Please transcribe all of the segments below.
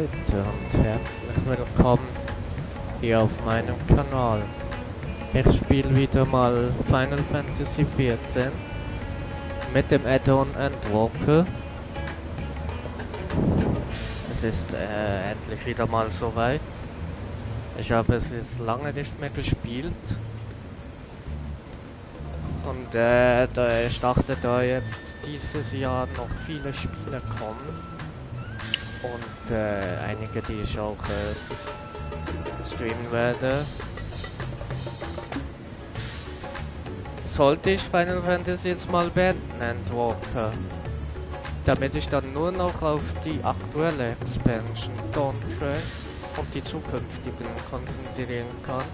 Leute und herzlich willkommen hier auf meinem Kanal. Ich spiele wieder mal Final Fantasy 14 mit dem Add-on Endwalker. Es ist endlich wieder mal soweit. Ich habe es jetzt lange nicht mehr gespielt. Und ich dachte, da jetzt dieses Jahr noch viele Spiele kommen und einige, die ich auch streamen werde, sollte ich Final Fantasy jetzt mal beenden, Endwalker, damit ich dann nur noch auf die aktuelle Expansion Dawntrail und die zukünftigen konzentrieren kann.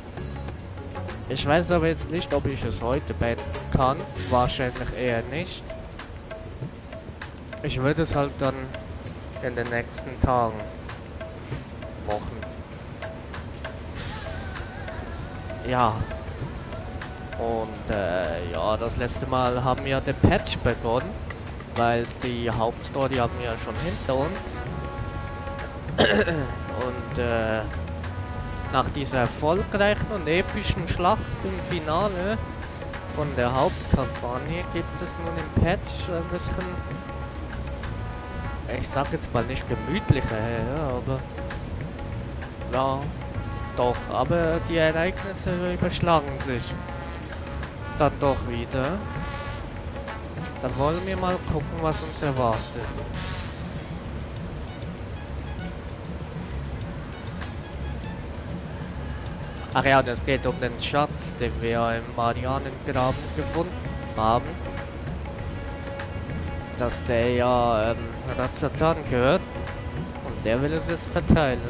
Ich weiß aber jetzt nicht, ob ich es heute beenden kann. Wahrscheinlich eher nicht. Ich würde es halt dann in den nächsten Tagen machen. Ja. Und ja, das letzte Mal haben wir den Patch begonnen, weil die Hauptstory haben wir schon hinter uns. Und nach dieser erfolgreichen und epischen Schlacht im Finale von der Hauptkampagne gibt es nun im Patch ein bisschen, ich sag jetzt mal nicht gemütlicher, ja, aber ja, doch, aber die Ereignisse überschlagen sich dann doch wieder. Dann wollen wir mal gucken, was uns erwartet. Ach ja, und es geht um den Schatz, den wir im Marianengraben gefunden haben. Dass der ja Razatan gehört und der will es jetzt verteilen.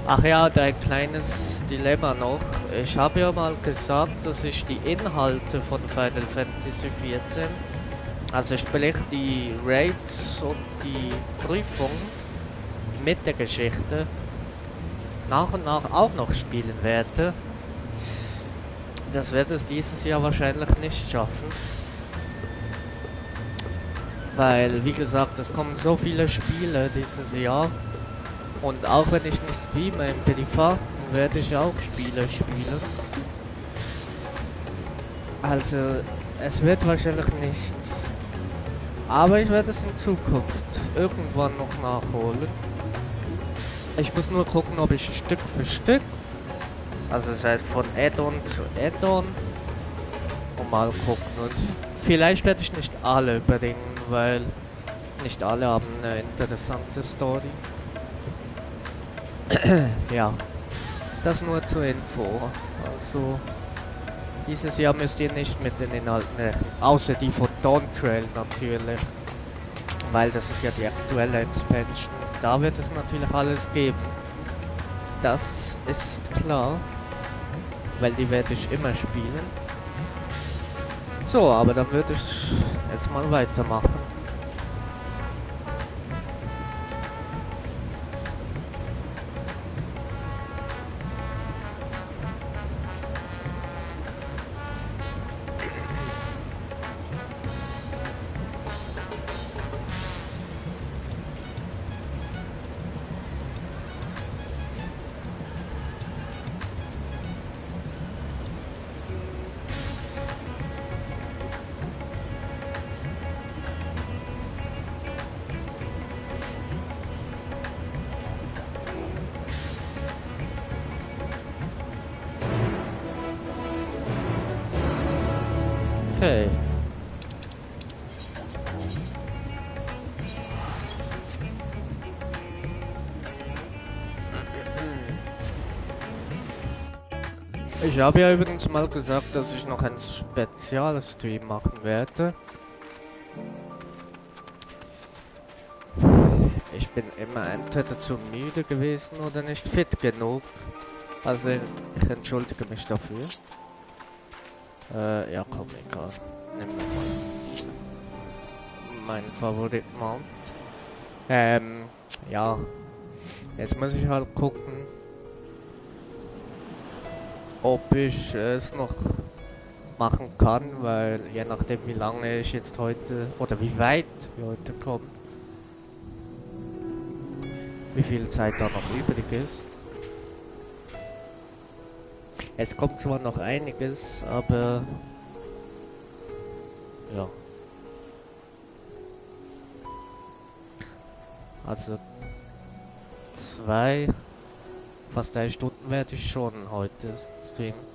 Ach ja, ein kleines Dilemma noch. Ich habe ja mal gesagt, dass ich die Inhalte von Final Fantasy 14, also sprich die Raids und die Prüfungen mit der Geschichte, nach und nach auch noch spielen werde. Das wird es dieses Jahr wahrscheinlich nicht schaffen. Weil, wie gesagt, es kommen so viele Spiele dieses Jahr. Und auch wenn ich nicht streame im Privaten, werde ich auch Spiele spielen. Also, es wird wahrscheinlich nichts. Aber ich werde es in Zukunft irgendwann noch nachholen. Ich muss nur gucken, ob ich Stück für Stück, also das heißt von Add-on zu Add-on, und mal gucken. Und vielleicht werde ich nicht alle bringen, weil nicht alle haben eine interessante Story. Ja, das nur zur Info. Also, dieses Jahr müsst ihr nicht mit den Inhalten rechnen, außer die von Dawntrail natürlich, weil das ist ja die aktuelle Expansion. Da wird es natürlich alles geben. Das ist klar, weil die werde ich immer spielen. So, aber dann würde ich jetzt mal weitermachen. Okay. Ich habe ja übrigens mal gesagt, dass ich noch einen Spezialstream machen werde. Ich bin immer entweder zu müde gewesen oder nicht fit genug. Also ich entschuldige mich dafür. Ja komm, egal. Nimm mir mal meinen Favorit-Mount. Ja. Jetzt muss ich halt gucken, ob ich es noch machen kann, weil je nachdem wie lange ich jetzt heute oder wie weit wir heute kommen, wie viel Zeit da noch übrig ist. Es kommt zwar noch einiges, aber ja. Also fast 3 Stunden werde ich schon heute streamen.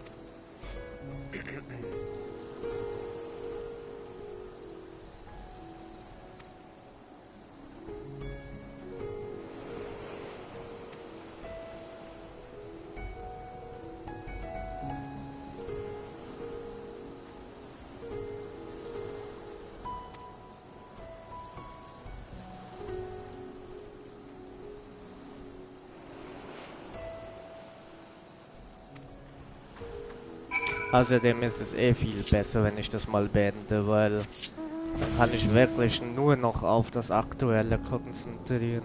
Außerdem ist es eh viel besser, wenn ich das mal beende, weil dann kann ich wirklich nur noch auf das Aktuelle konzentrieren.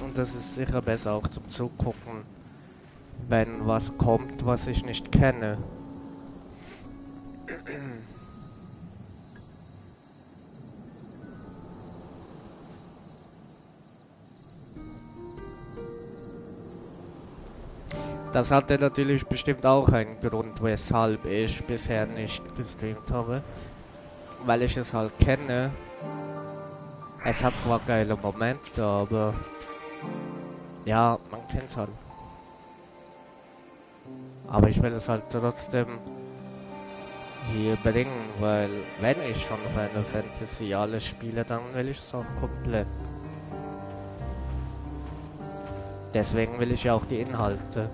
Und das ist sicher besser auch zum Zugucken, wenn was kommt, was ich nicht kenne. Das hatte natürlich bestimmt auch einen Grund, weshalb ich bisher nicht gestreamt habe. Weil ich es halt kenne. Es hat zwar geile Momente, aber ja, man kennt es halt. Aber ich will es halt trotzdem hier bringen, weil wenn ich schon Final Fantasy alles spiele, dann will ich es auch komplett. Deswegen will ich ja auch die Inhalte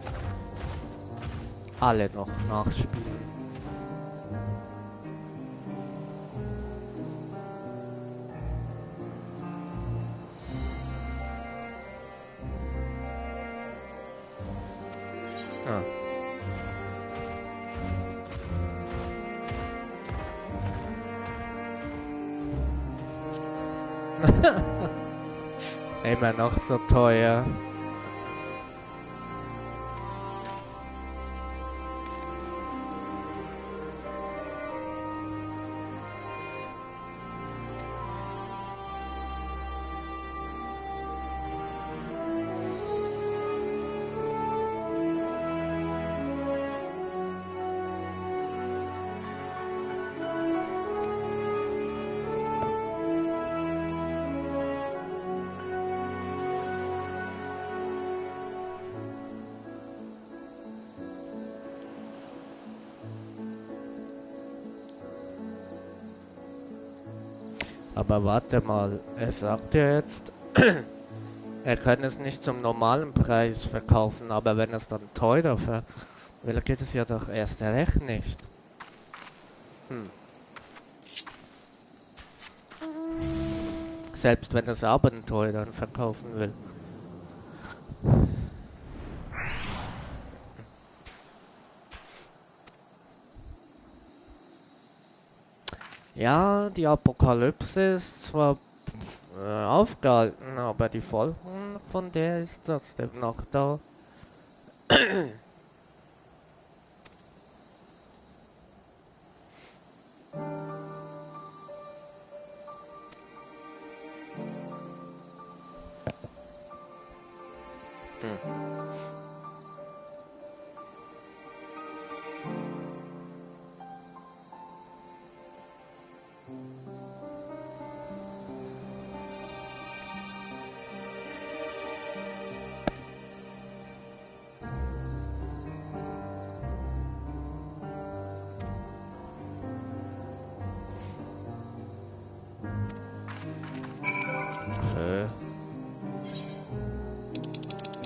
alle noch nachspielen. Ah. Immer noch so teuer. Aber warte mal, er sagt ja jetzt, er kann es nicht zum normalen Preis verkaufen, aber wenn es dann teurer will, geht es ja doch erst recht nicht. Selbst wenn es Abenteuer verkaufen will. Ja, die Apokalypse ist zwar aufgehalten, aber die Folgen von der ist trotzdem noch da.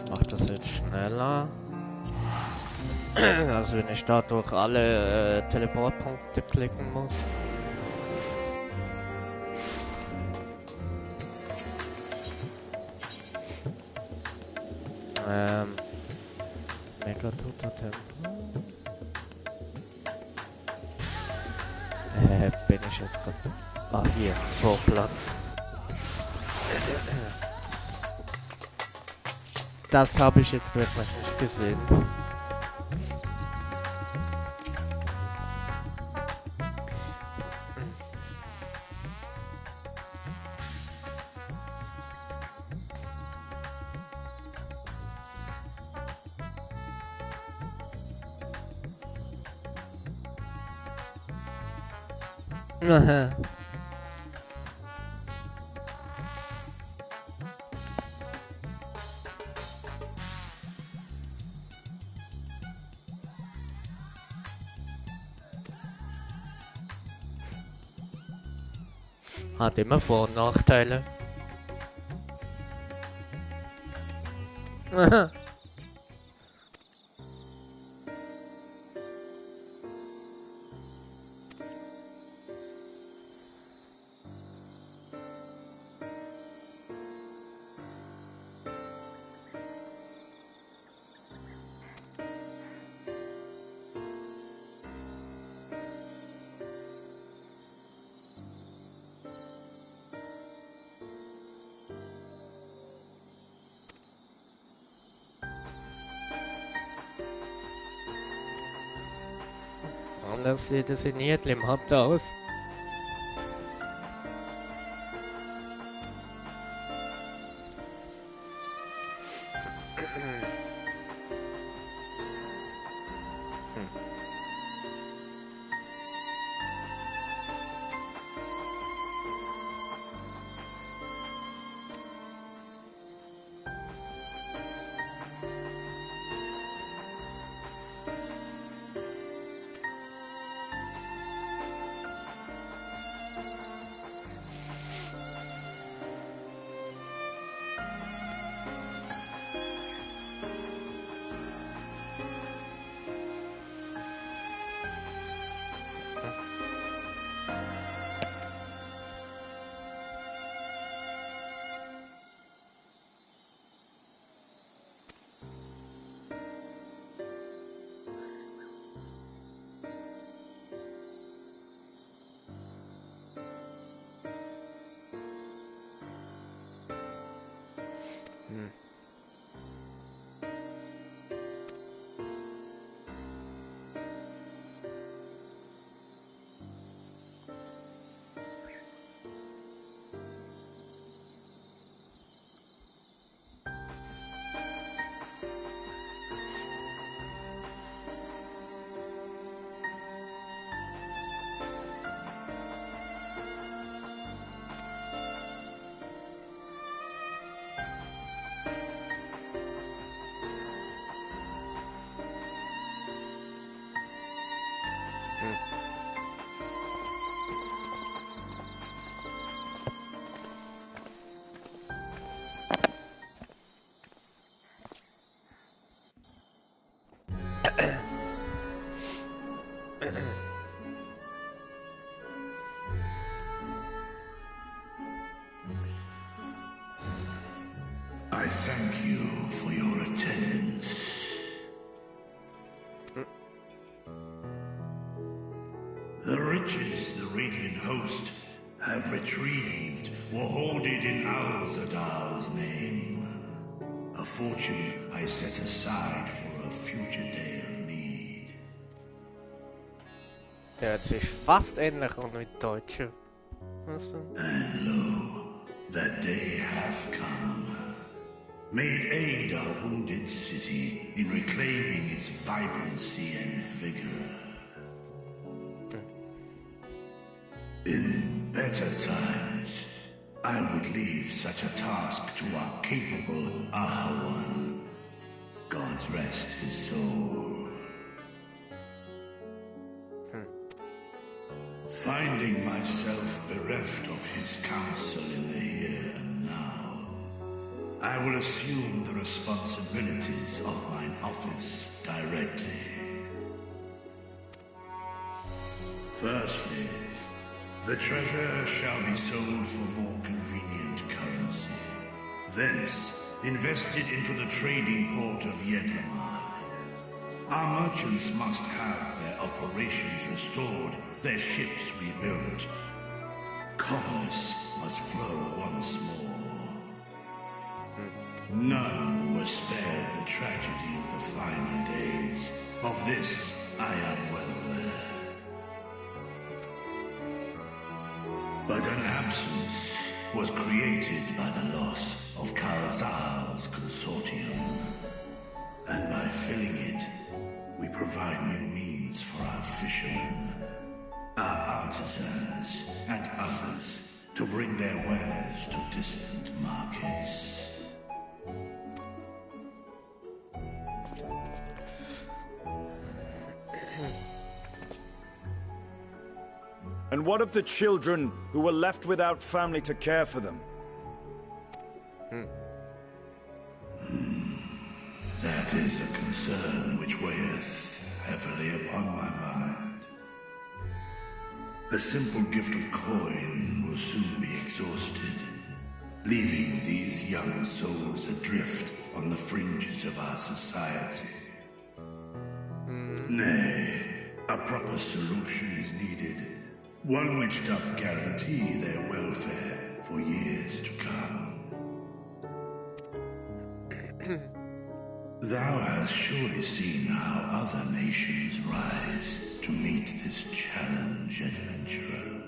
Mach das jetzt schneller. Also wenn ich da durch alle Teleportpunkte klicken muss. Megatotem. Bin ich jetzt gerade? Ah, hier, Vorplatz. Das habe ich jetzt wirklich nicht gesehen. Aha. Hat immer Vor- und Nachteile. Aha. Anders sieht es in jedem Haupt aus. I thank you for your attendance. The riches the Radiant Host have retrieved were hoarded in Al-Zadal's name. A fortune I set aside for a future day of need. Der hört sich fast ähnlich an mit Deutsche. Also. And lo, that day hath come. May it aid our wounded city in reclaiming its vibrancy and vigor. In better times, I would leave such a task to our capable Ahawan. God's rest his soul. Finding myself bereft of his counsel in the here and now, I will assume the responsibilities of mine office directly. Firstly, the treasure shall be sold for more convenient currency. Thence, invested into the trading port of Yedlamad. Our merchants must have their operations restored, their ships rebuilt. Commerce must flow once more. None were spared the tragedy of the final days. Of this, I am well aware. But an absence was created by the loss of Kalzal's consortium. And by filling it, we provide new means for our fishermen, our artisans, merchants and others to bring their wares to distant markets. And what of the children who were left without family to care for them? That is a concern which weigheth heavily upon my mind. A simple gift of coin will soon be exhausted, leaving these young souls adrift on the fringes of our society. Nay, a proper solution is needed, one which doth guarantee their welfare for years to come. Thou hast surely seen how other nations rise to meet this challenge, adventurer.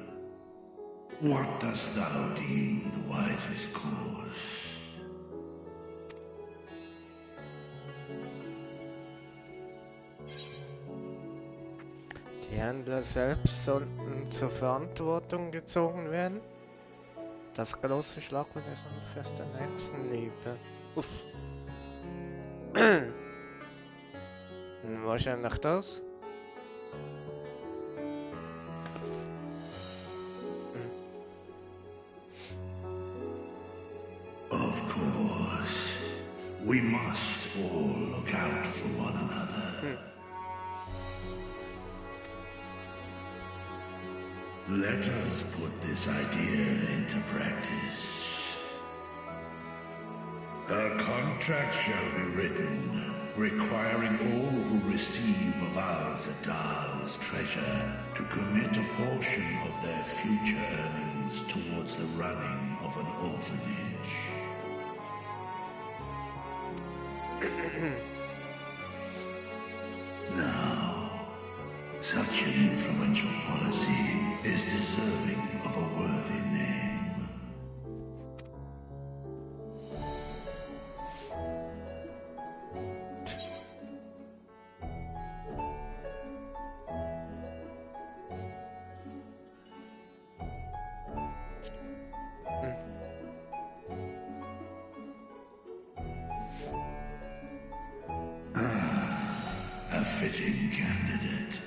What dost thou deem the wisest course? Die Händler selbst sollten zur Verantwortung gezogen werden. Das große Schlachtfest und Fest der Nächstenliebe. Uff. Wahrscheinlich das. Of course. We must all look out for one another. Let us put this idea into practice. A contract shall be written, requiring all who receive of Al-Zadal's treasure to commit a portion of their future earnings towards the running of an orphanage. Now, such an influential policy is deserving of a worthy name. A fitting candidate.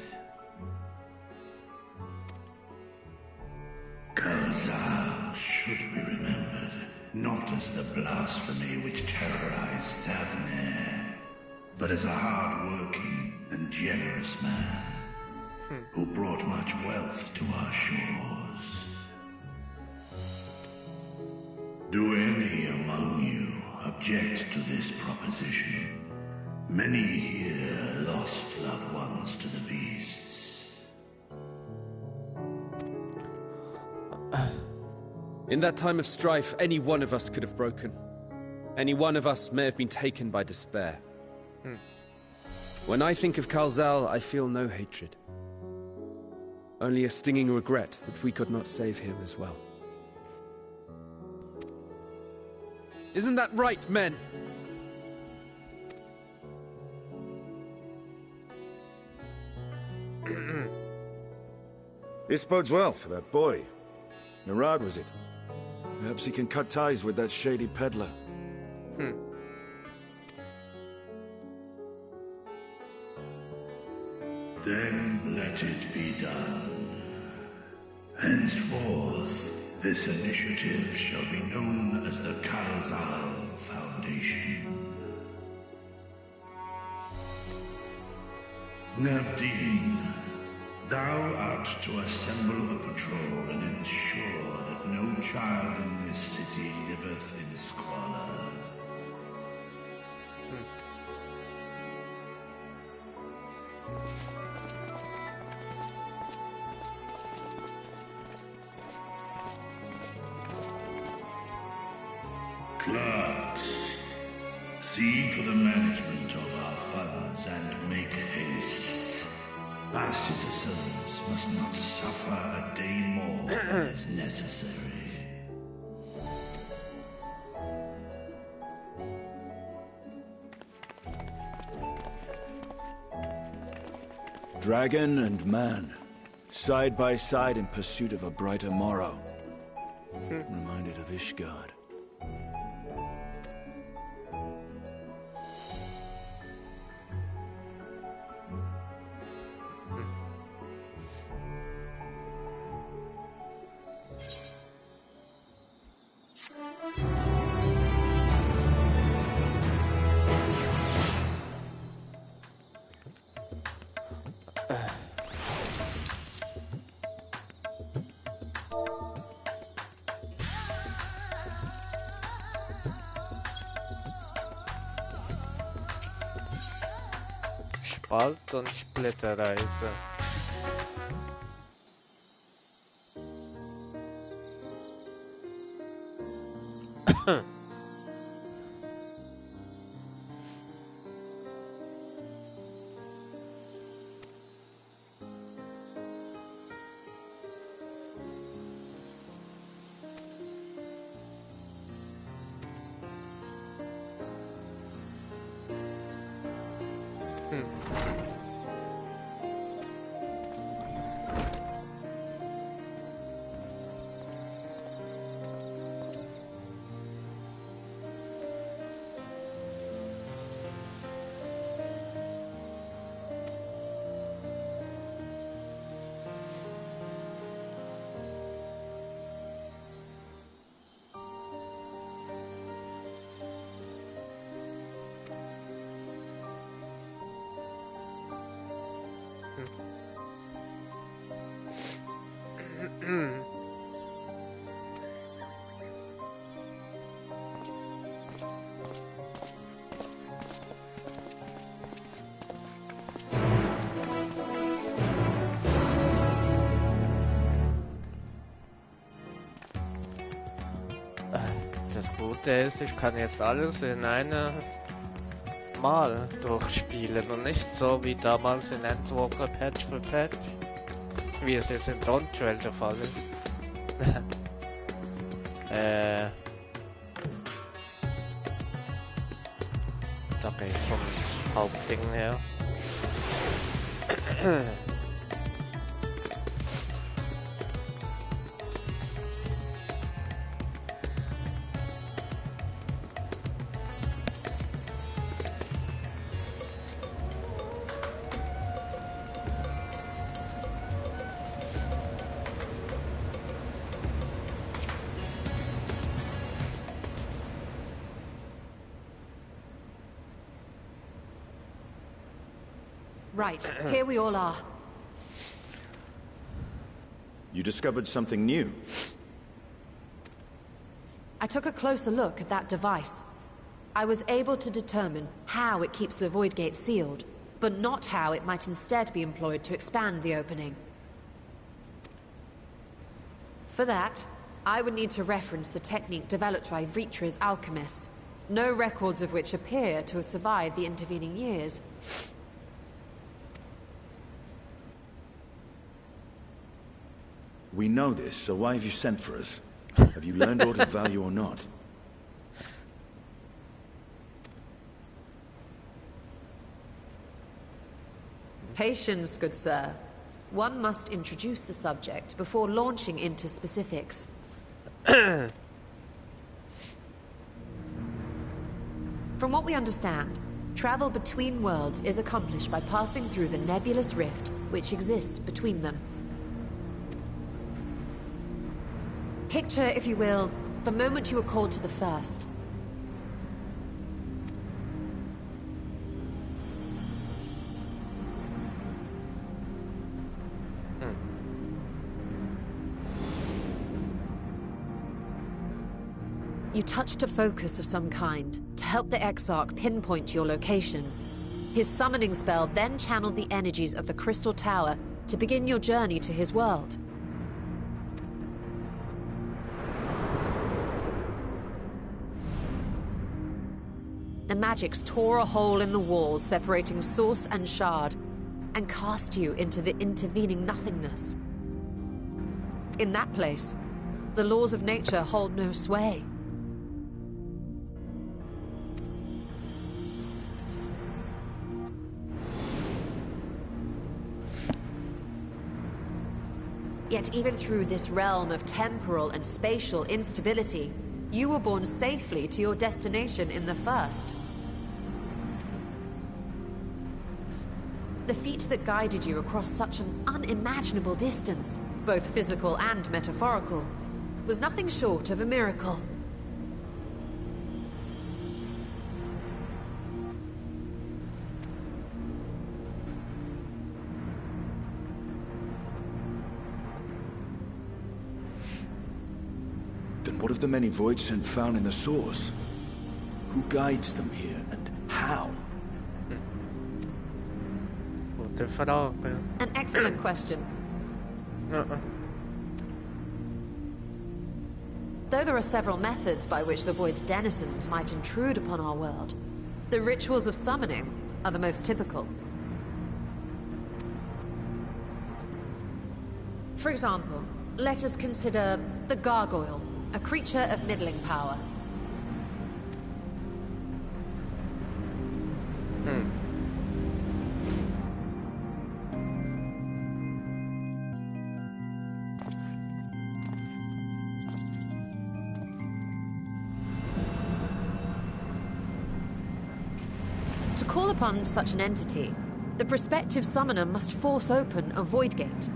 Kalzal should be remembered, not as the blasphemy which terrorized Thavne, but as a hard-working and generous man who brought much wealth to our shores. Do any among you object to this proposition? Many here lost loved ones to the beasts. In that time of strife, any one of us could have broken. Any one of us may have been taken by despair. When I think of Kalzal, I feel no hatred. Only a stinging regret that we could not save him as well. Isn't that right, men? This bodes well for that boy. Narad, was it? Perhaps he can cut ties with that shady peddler. Then let it be done. Henceforth, this initiative shall be known as the Kalzal Foundation. Nabdeen, thou art to assemble a patrol and ensure that no child in this city liveth in squalor. Clerks, see to the management of our funds and make haste. Our citizens must not suffer a day more than is necessary. Dragon and man. Side by side in pursuit of a brighter morrow. Reminded of Ishgard. Spalt- und Splitterreise. Das Gute ist, ich kann jetzt alles in einem Mal durchspielen und nicht so wie damals in Endwalker Patch für Patch, wie es jetzt in Dawntrail der Fall ist. Da gehe ich vom Hauptding her. Right, here we all are. You discovered something new. I took a closer look at that device. I was able to determine how it keeps the void gate sealed, but not how it might instead be employed to expand the opening. For that, I would need to reference the technique developed by Vritra's alchemists, no records of which appear to have survived the intervening years. We know this, so why have you sent for us? Have you learned aught of value or not? Patience, good sir. One must introduce the subject before launching into specifics. From what we understand, travel between worlds is accomplished by passing through the nebulous rift which exists between them. Picture, if you will, the moment you were called to the first. You touched a focus of some kind to help the Exarch pinpoint your location. His summoning spell then channeled the energies of the Crystal Tower to begin your journey to his world. The magics tore a hole in the wall separating source and shard, and cast you into the intervening nothingness. In that place, the laws of nature hold no sway. Yet even through this realm of temporal and spatial instability, you were borne safely to your destination in the first. The feat that guided you across such an unimaginable distance, both physical and metaphorical, was nothing short of a miracle. Then what of the many Voidsent found in the source? Who guides them here, and how? Gute Frage. An excellent question. Though there are several methods by which the Void's denizens might intrude upon our world, the rituals of summoning are the most typical. For example, let us consider the Gargoyle, a creature of middling power. To call upon such an entity, the prospective summoner must force open a void gate.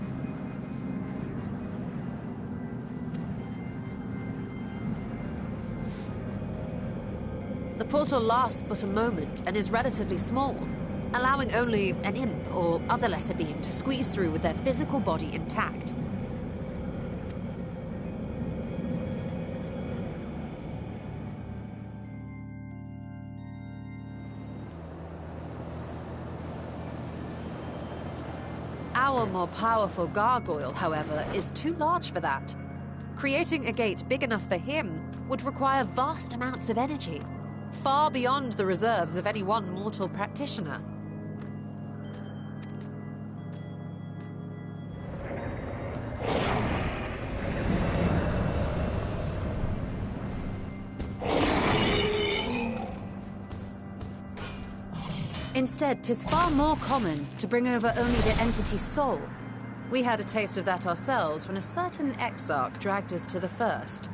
The portal lasts but a moment and is relatively small, allowing only an imp or other lesser being to squeeze through with their physical body intact. Our more powerful gargoyle, however, is too large for that. Creating a gate big enough for him would require vast amounts of energy, far beyond the reserves of any one mortal practitioner. Instead, 'tis far more common to bring over only the entity's soul. We had a taste of that ourselves when a certain exarch dragged us to the first.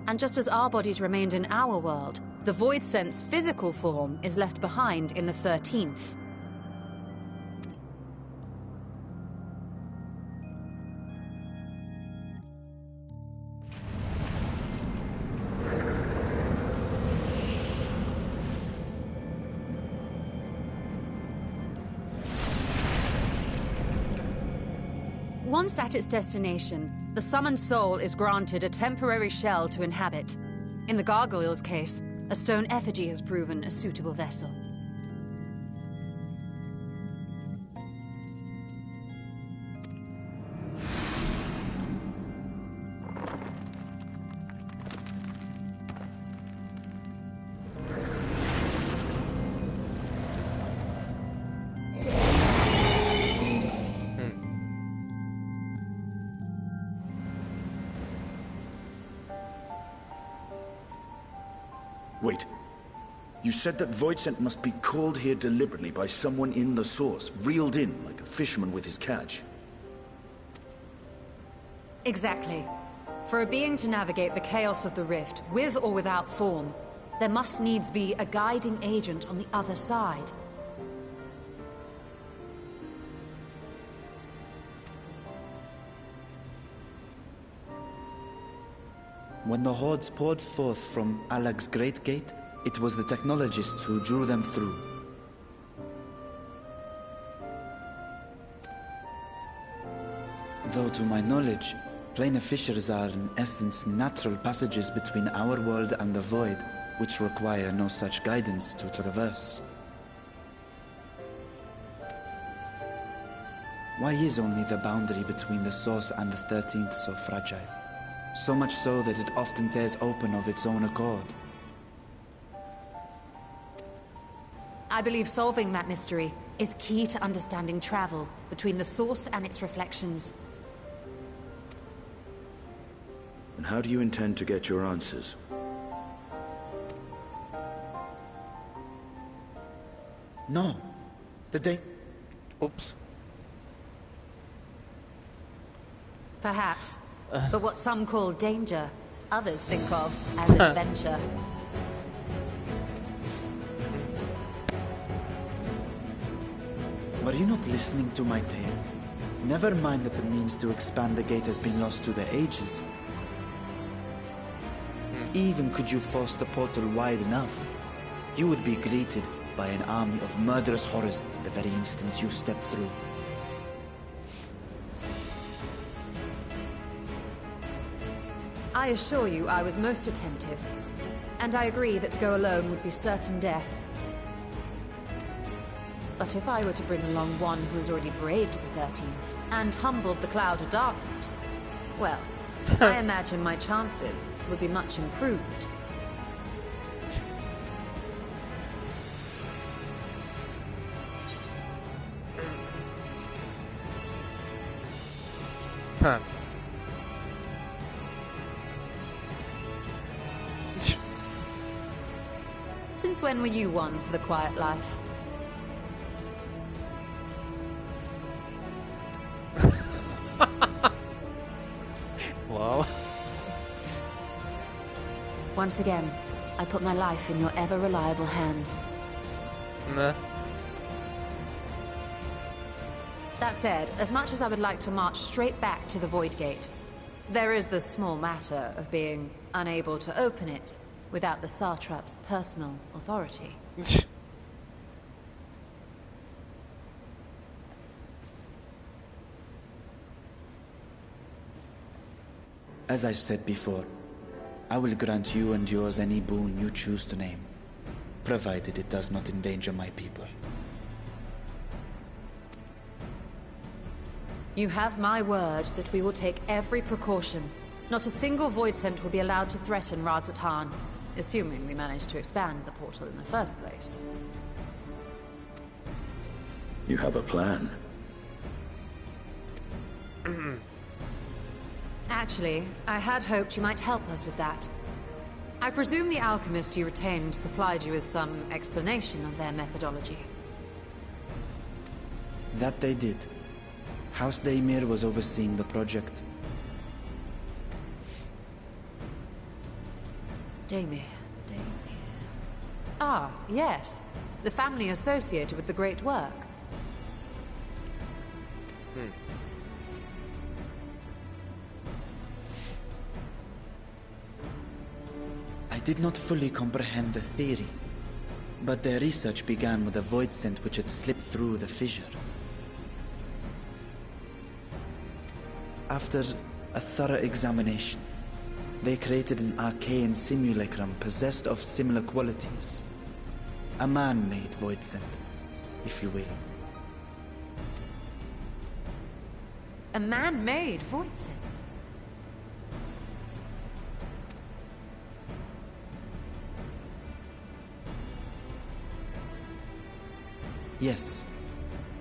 And just as our bodies remained in our world, the Voidsent's physical form is left behind in the 13th. Once at its destination, the summoned soul is granted a temporary shell to inhabit. In the gargoyle's case, a stone effigy has proven a suitable vessel. Wait. You said that Voidsent must be called here deliberately by someone in the source, reeled in like a fisherman with his catch. Exactly. For a being to navigate the chaos of the rift, with or without form, there must needs be a guiding agent on the other side. When the hordes poured forth from Alag's Great Gate, it was the technologists who drew them through. Though to my knowledge, planar fissures are in essence natural passages between our world and the void, which require no such guidance to traverse. Why is only the boundary between the source and the 13th so fragile? So much so that it often tears open of its own accord. I believe solving that mystery is key to understanding travel between the source and its reflections. And how do you intend to get your answers? No. Oops. Perhaps. But what some call danger, others think of as adventure. Were you not listening to my tale? Never mind that the means to expand the gate has been lost to the ages. Even could you force the portal wide enough, you would be greeted by an army of murderous horrors the very instant you step through. I assure you I was most attentive. And I agree that to go alone would be certain death. But if I were to bring along one who has already braved the 13th, and humbled the cloud of darkness, well, I imagine my chances would be much improved. Huh. Since when were you one for the quiet life? Wow. Once again, I put my life in your ever-reliable hands. Nah. That said, as much as I would like to march straight back to the Void Gate, there is the small matter of being unable to open it without the Satrap's personal authority. As I've said before, I will grant you and yours any boon you choose to name, provided it does not endanger my people. You have my word that we will take every precaution. Not a single void scent will be allowed to threaten Radzat-Han, assuming we manage to expand the portal in the first place. You have a plan. Actually, I had hoped you might help us with that. I presume the alchemists you retained supplied you with some explanation of their methodology. That they did. House Daimir was overseeing the project. Daimir. Ah, yes. The family associated with the great work. I did not fully comprehend the theory, but their research began with a void scent which had slipped through the fissure. After a thorough examination, they created an arcane simulacrum possessed of similar qualities. A man-made void scent, if you will. A man-made void scent? Yes.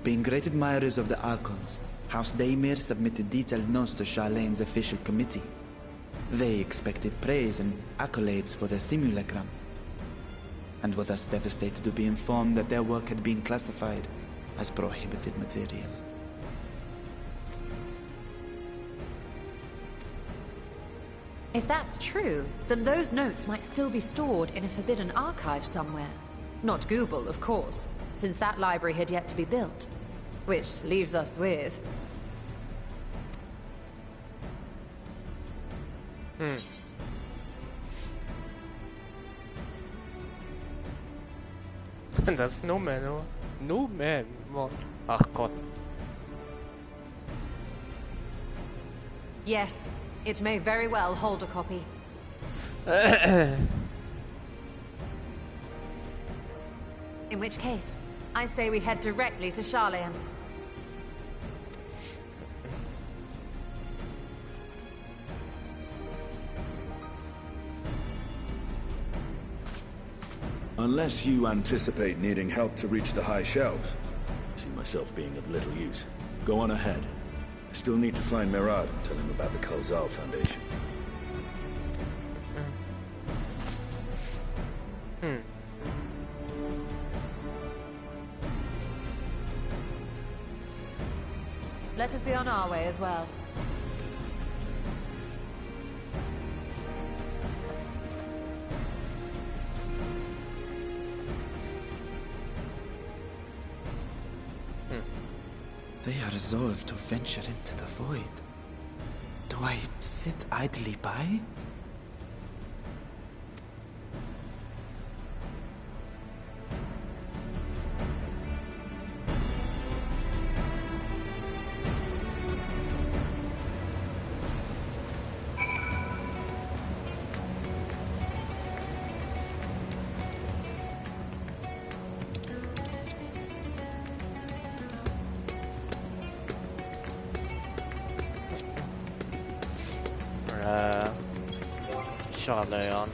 Being great admirers of the Archons, House Daimir submitted detailed notes to Charlene's official committee. They expected praise and accolades for their simulacrum, and were thus devastated to be informed that their work had been classified as prohibited material. If that's true, then those notes might still be stored in a forbidden archive somewhere. Not Google, of course, since that library had yet to be built. Which leaves us with... Das No Man, oder? No Man, Mann. Ach Gott. Yes, it may very well hold a copy. In which case, I say we head directly to Charlene. Unless you anticipate needing help to reach the high shelves, I see myself being of little use. Go on ahead. I still need to find Mirad and tell him about the Khalzal Foundation. us be on our way as well. They are resolved to venture into the void. Do I sit idly by? Kör Leon.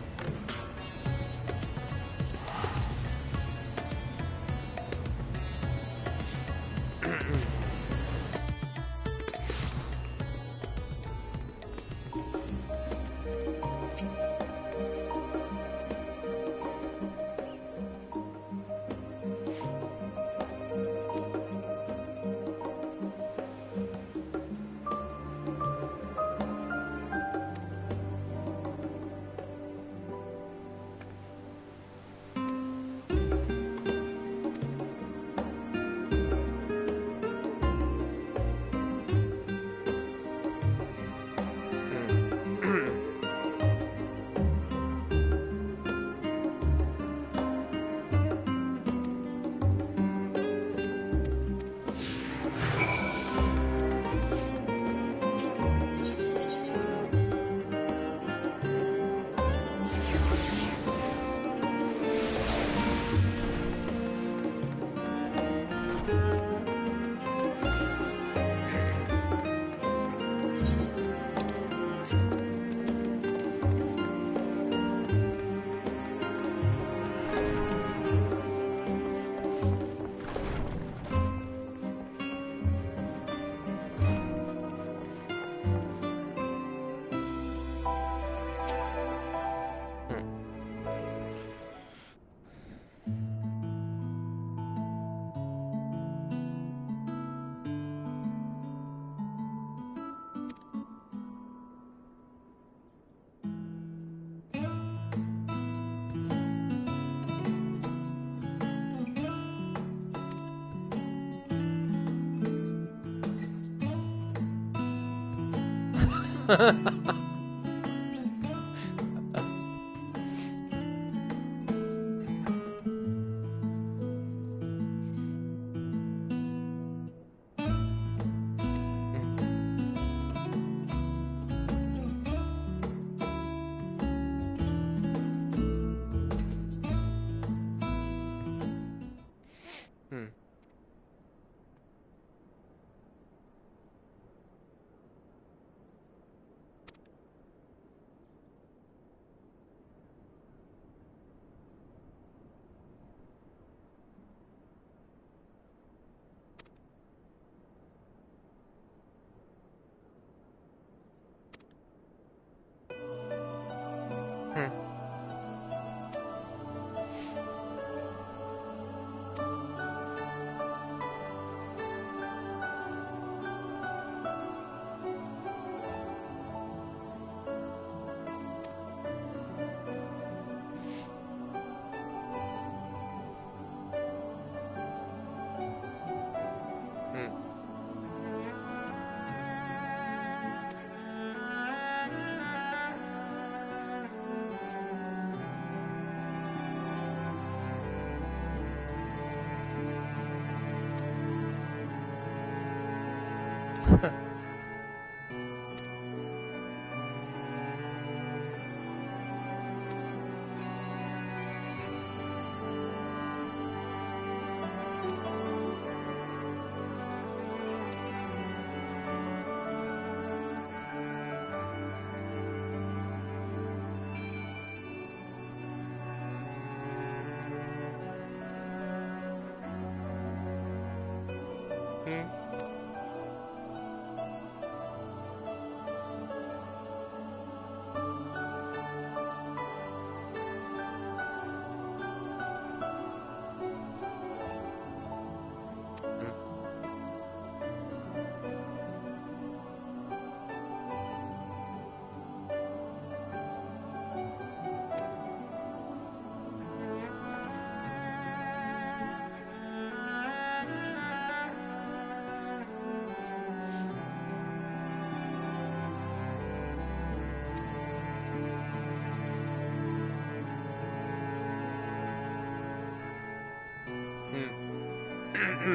Zu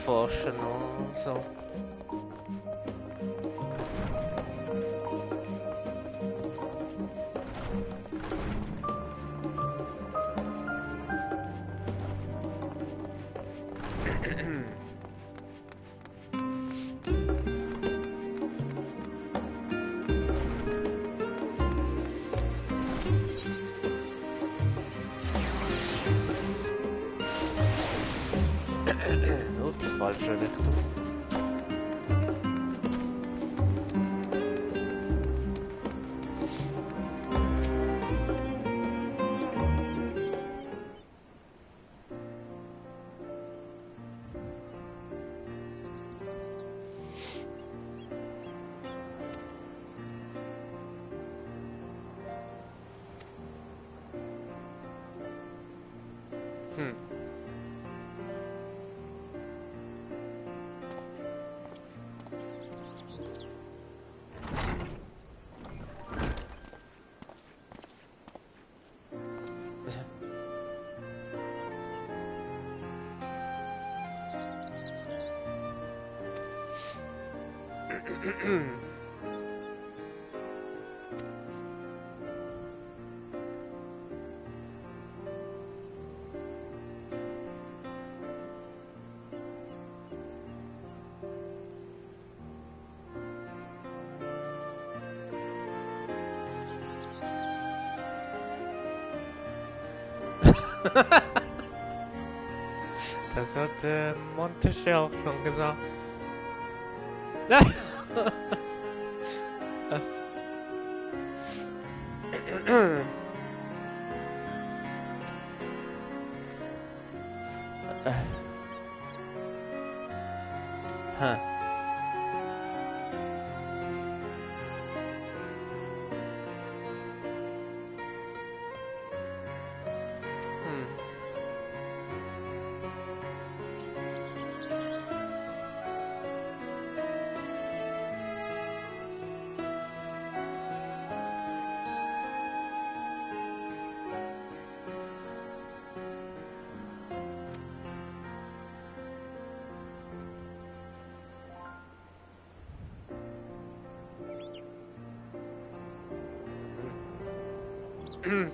forschen und so. Ups, falsche Richtung. Das hat Montes ja auch schon gesagt. Huh.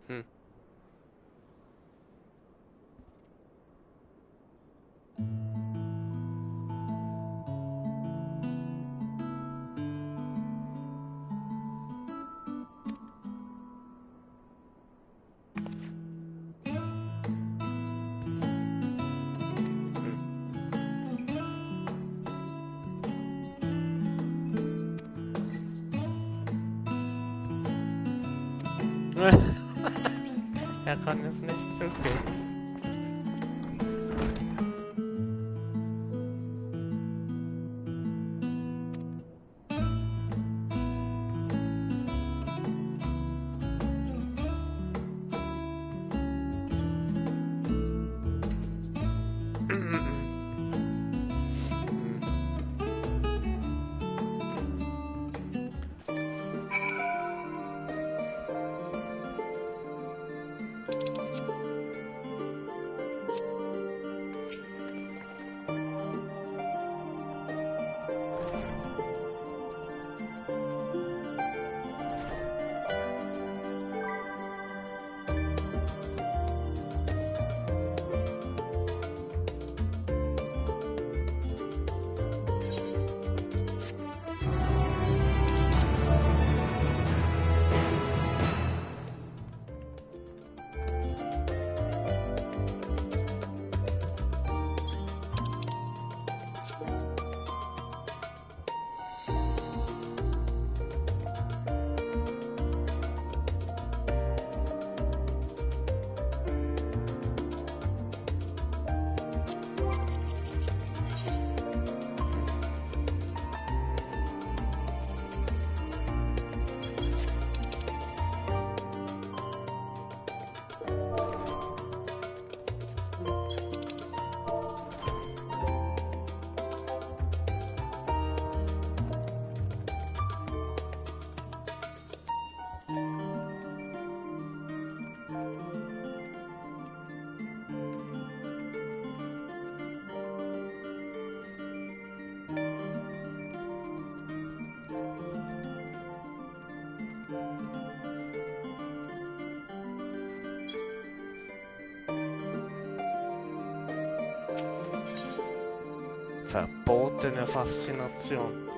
Hm. Er kann es nicht zugeben. Verbotene Faszination.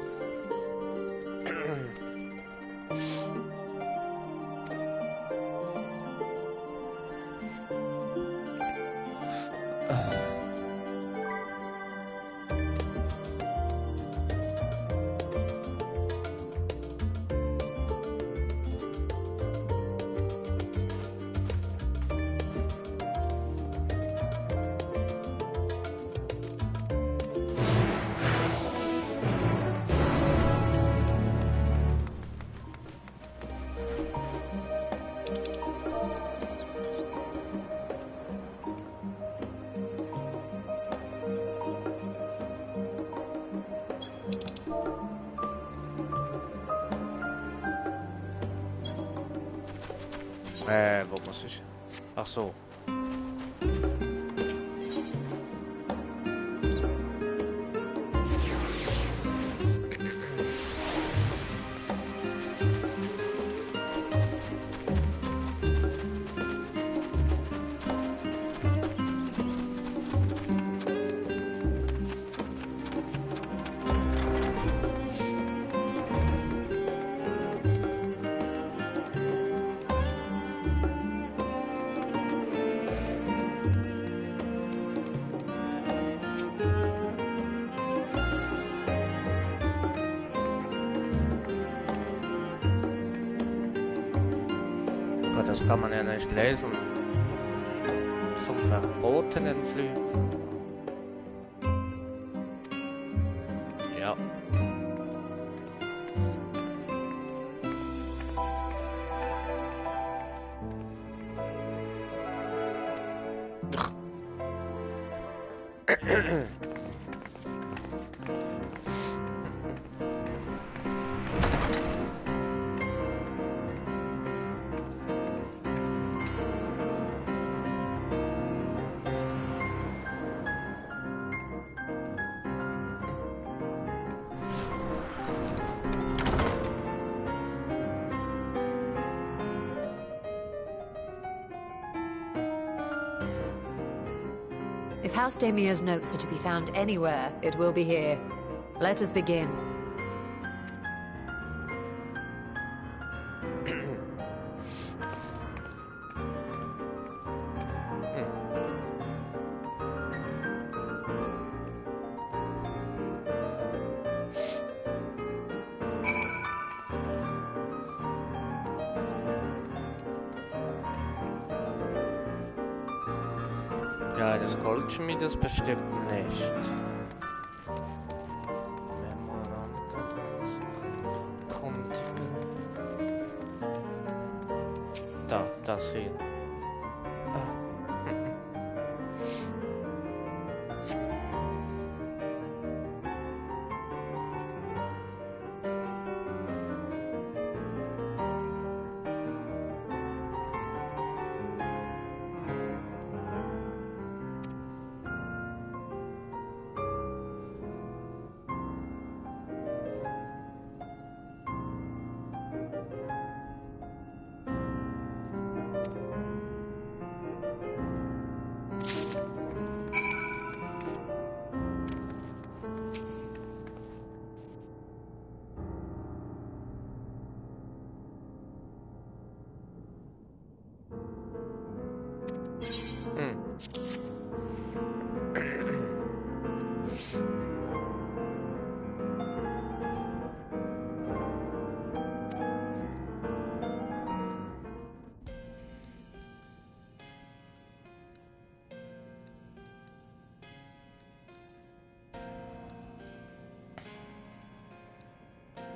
Wo muss ich? Ach so. Gott, das kann man ja nicht lesen. Zum verbotenen Flügen. Ja. If House Damia's notes are to be found anywhere, it will be here. Let us begin. Ja, das Goldschmied ist bestimmt nicht. Da, das sehen.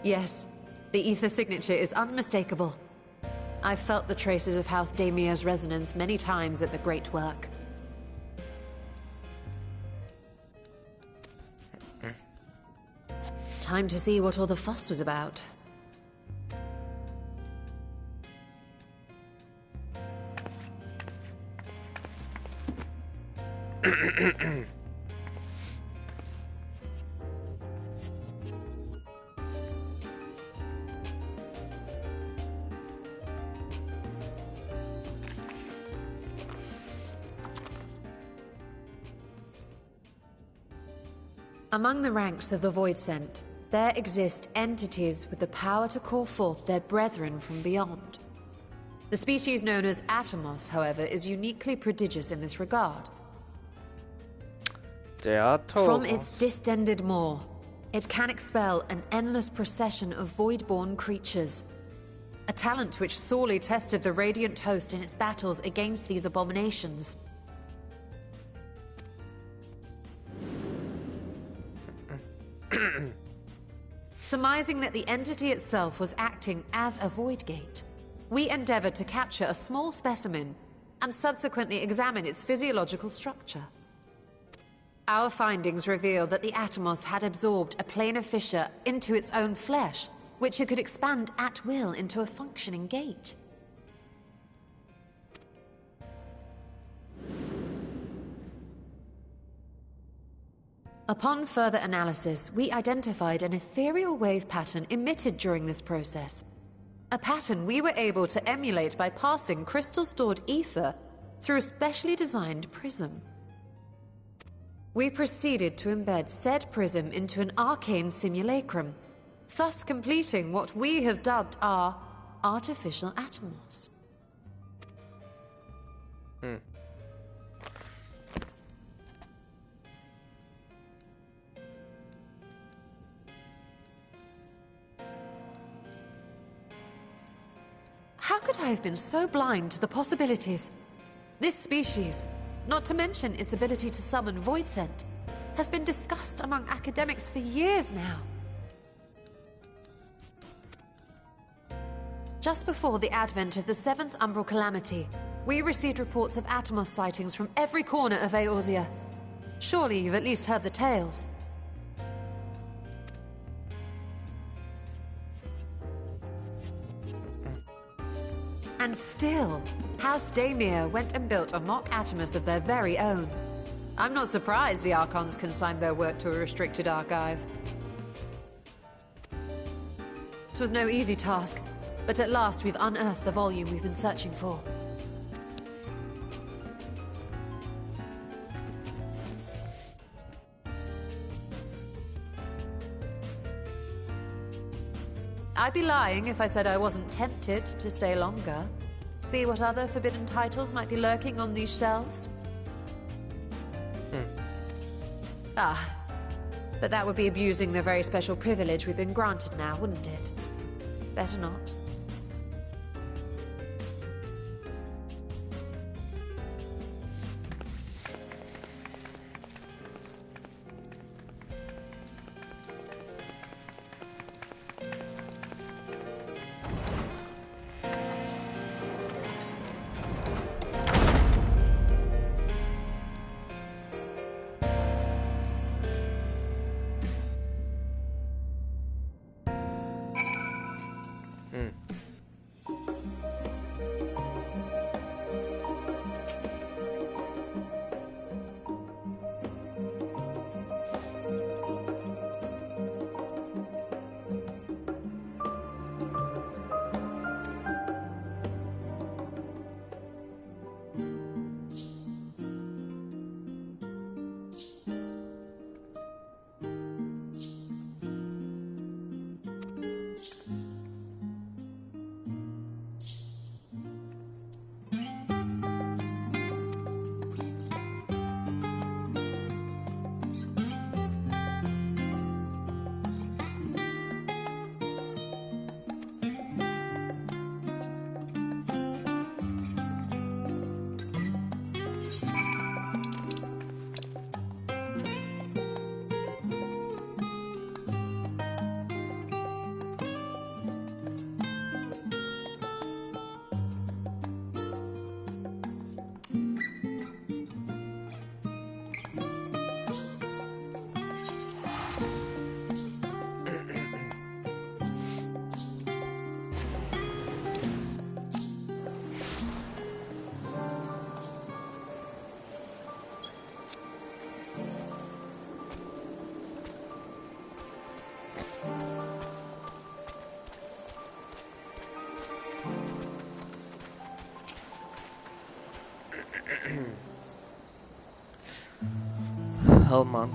Yes, the ether signature is unmistakable. I've felt the traces of House Damia's resonance many times at the Great Work. Time to see what all the fuss was about. Among the ranks of the Voidsent, there exist entities with the power to call forth their brethren from beyond. The species known as Atomos, however, is uniquely prodigious in this regard. From its distended maw, it can expel an endless procession of void-born creatures. A talent which sorely tested the Radiant Host in its battles against these abominations. Surmising that the entity itself was acting as a void gate, we endeavored to capture a small specimen and subsequently examine its physiological structure. Our findings reveal that the Atomos had absorbed a planar fissure into its own flesh, which it could expand at will into a functioning gate. Upon further analysis, we identified an ethereal wave pattern emitted during this process. A pattern we were able to emulate by passing crystal-stored ether through a specially designed prism. We proceeded to embed said prism into an arcane simulacrum, thus completing what we have dubbed our artificial Atomos. How could I have been so blind to the possibilities? This species, not to mention its ability to summon Voidsent, has been discussed among academics for years now. Just before the advent of the 7th Umbral Calamity, we received reports of Atomos sightings from every corner of Eorzea. Surely you've at least heard the tales. And still, House Damia went and built a mock Atomos of their very own. I'm not surprised the Archons consigned their work to a restricted archive. It was no easy task, but at last we've unearthed the volume we've been searching for. I'd be lying if I said I wasn't tempted to stay longer. See what other forbidden titles might be lurking on these shelves. Ah, but that would be abusing the very special privilege we've been granted now, wouldn't it? Better not. Hell, man.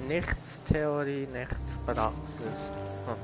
Nichts Theorie, nichts Praxis. Hm.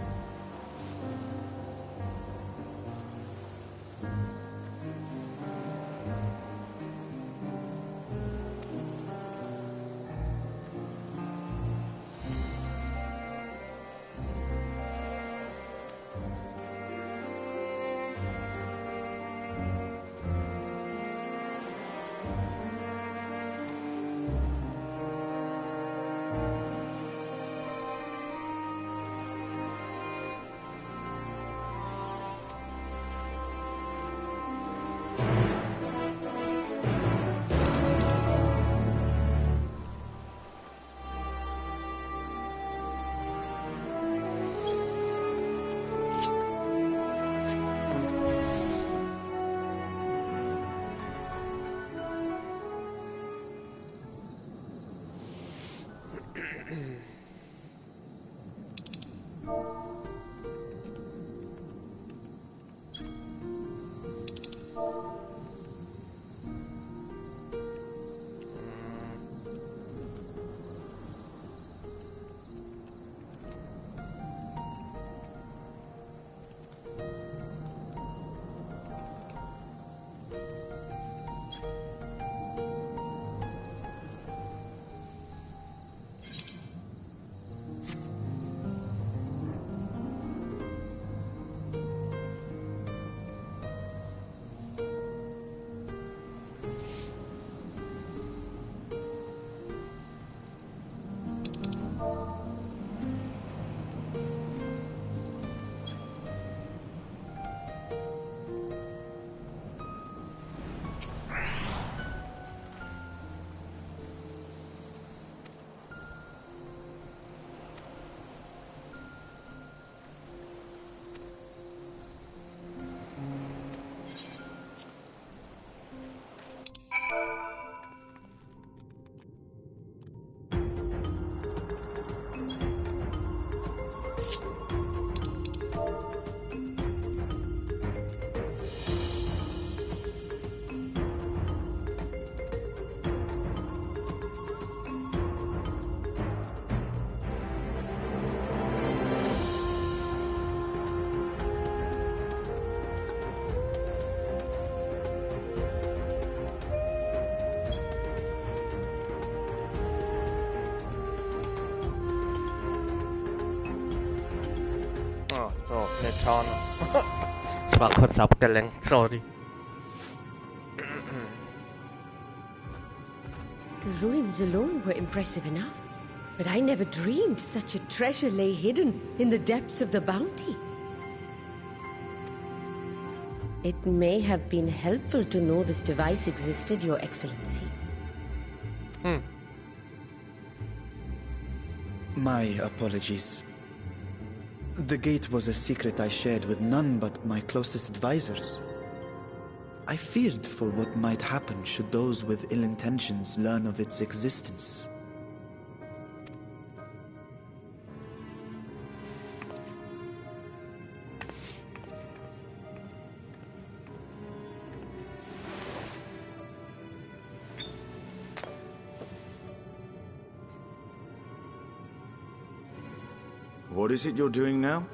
Oh, so, Methan. Ich war kurz abgelenkt, sorry. The ruins alone were impressive enough, but I never dreamed such a treasure lay hidden in the depths of the bounty. It may have been helpful to know this device existed, Your Excellency. My apologies. The gate was a secret I shared with none but my closest advisors. I feared for what might happen should those with ill intentions learn of its existence. What is it you're doing now?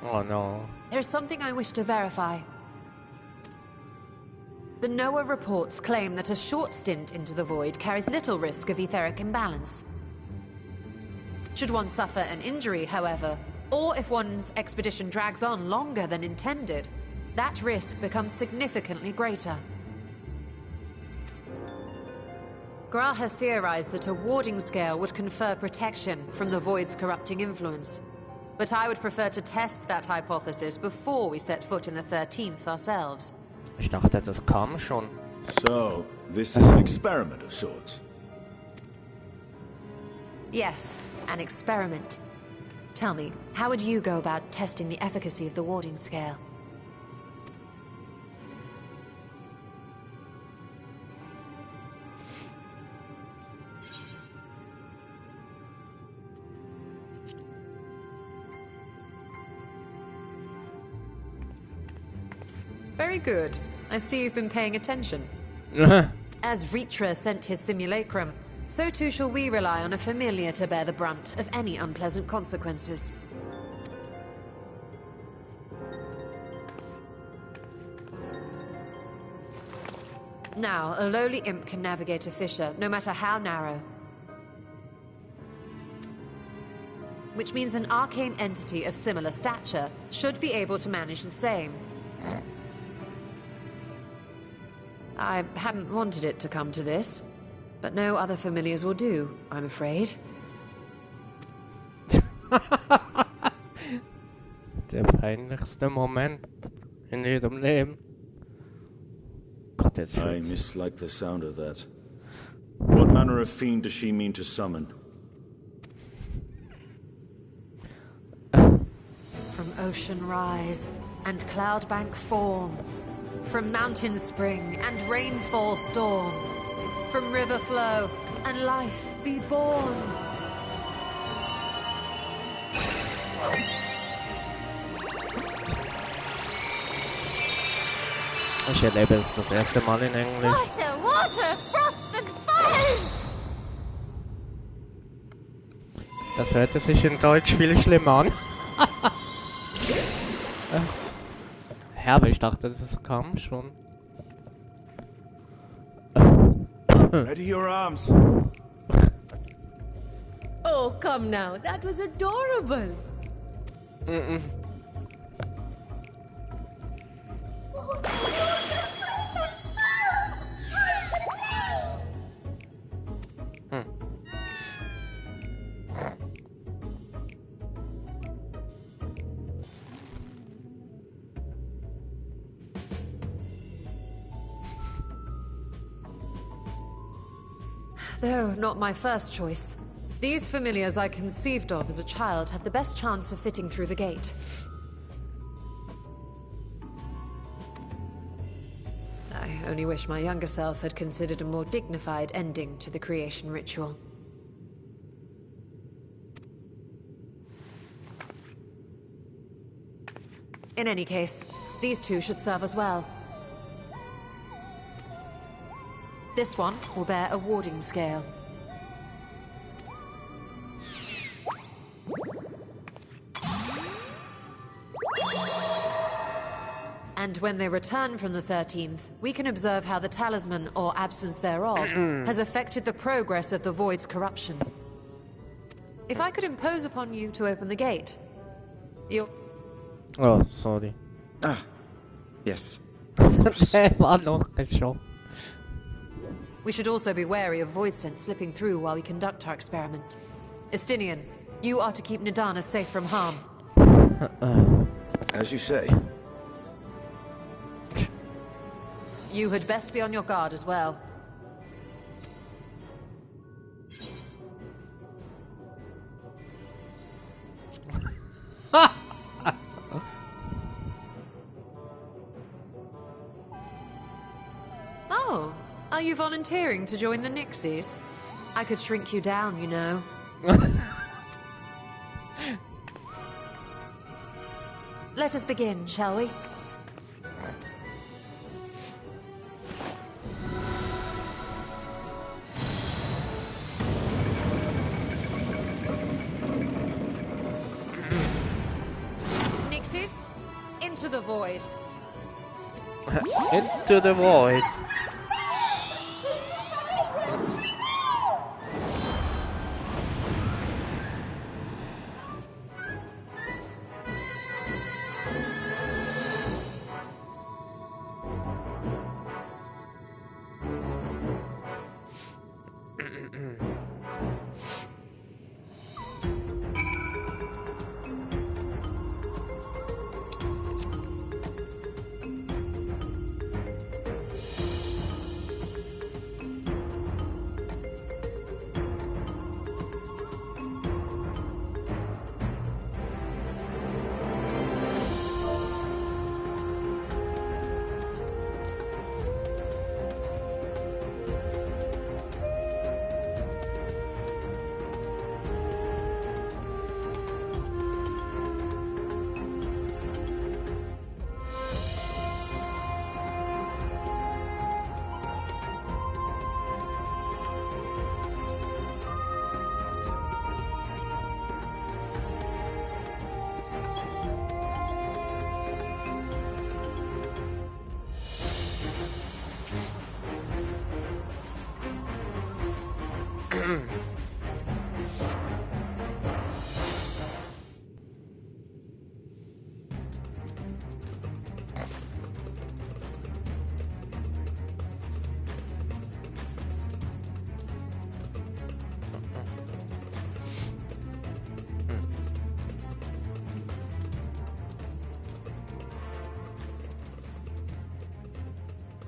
Oh no. There's something I wish to verify. The NOAA reports claim that a short stint into the void carries little risk of etheric imbalance. Should one suffer an injury, however, or if one's expedition drags on longer than intended, that risk becomes significantly greater. Graha theorized that a warding scale would confer protection from the void's corrupting influence. But I would prefer to test that hypothesis before we set foot in the 13th ourselves. Ich dachte, das kam schon. So, this is an experiment of sorts. Yes, an experiment. Tell me, how would you go about testing the efficacy of the warding scale? Very good. I see you've been paying attention. As Vritra sent his simulacrum, so too shall we rely on a familiar to bear the brunt of any unpleasant consequences. Now, a lowly imp can navigate a fissure, no matter how narrow. Which means an arcane entity of similar stature should be able to manage the same. I hadn't wanted it to come to this, but no other familiars will do, I'm afraid. Der peinlichste Moment in jedem Leben. Gott, jetzt I mislike the sound of that. What manner of fiend does she mean to summon? From ocean rise and cloudbank form, from mountain spring and rainfall storm, from river flow and life be born. Ich erlebe es das erste Mal in Englisch. Water, water, froth and foam! Das hörte sich in Deutsch viel schlimmer an. Ja, aber ich dachte, das kam schon. Ready your arms. Oh, come now. That was adorable. Though not my first choice. These familiars I conceived of as a child have the best chance of fitting through the gate. I only wish my younger self had considered a more dignified ending to the creation ritual. In any case, these two should serve us well. This one will bear a warding scale. And when they return from the 13th, we can observe how the talisman, or absence thereof, has affected the progress of the Void's corruption. If I could impose upon you to open the gate, you'll... Oh, sorry. Ah, yes. Der war noch schon. We should also be wary of void scent slipping through while we conduct our experiment. Estinian, you are to keep Nidana safe from harm. As you say. You had best be on your guard as well. Oh, are you volunteering to join the Nixies? I could shrink you down, you know. Let us begin, shall we? Nixies, into the void. Into the void.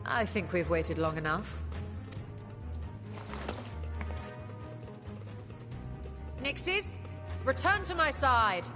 I think we've waited long enough. Nixies, return to my side.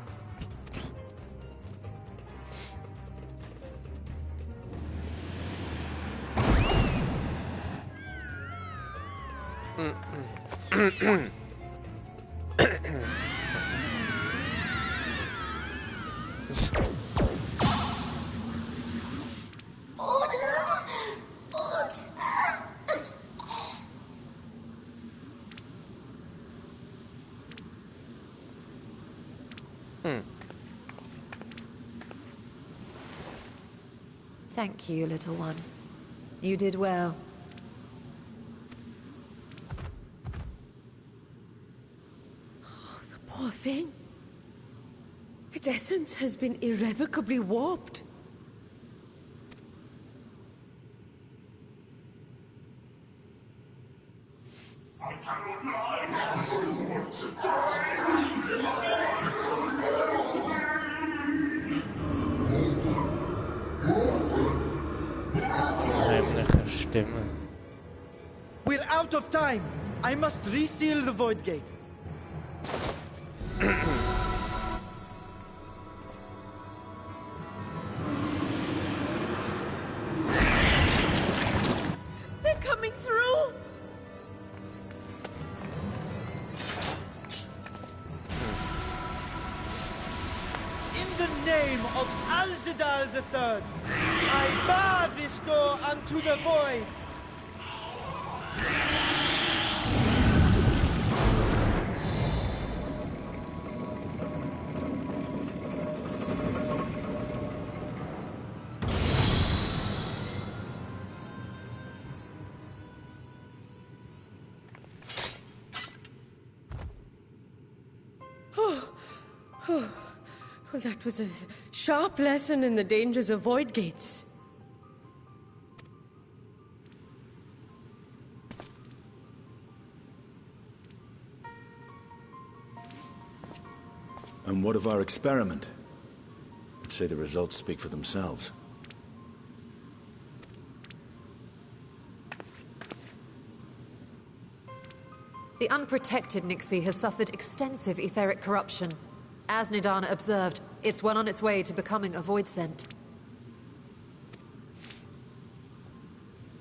Thank you, little one. You did well. Oh, the poor thing. Its essence has been irrevocably warped. I cannot lie. I want to die. Heimliche Stimme. We're out of time. I must reseal the Void Gate. They're coming through! In the name of Alzadal III, I bar this door unto the void. Well, that was a sharp lesson in the dangers of void gates. And what of our experiment? I'd say the results speak for themselves. The unprotected Nixie has suffered extensive etheric corruption. As Nidana observed, it's well on its way to becoming a void scent.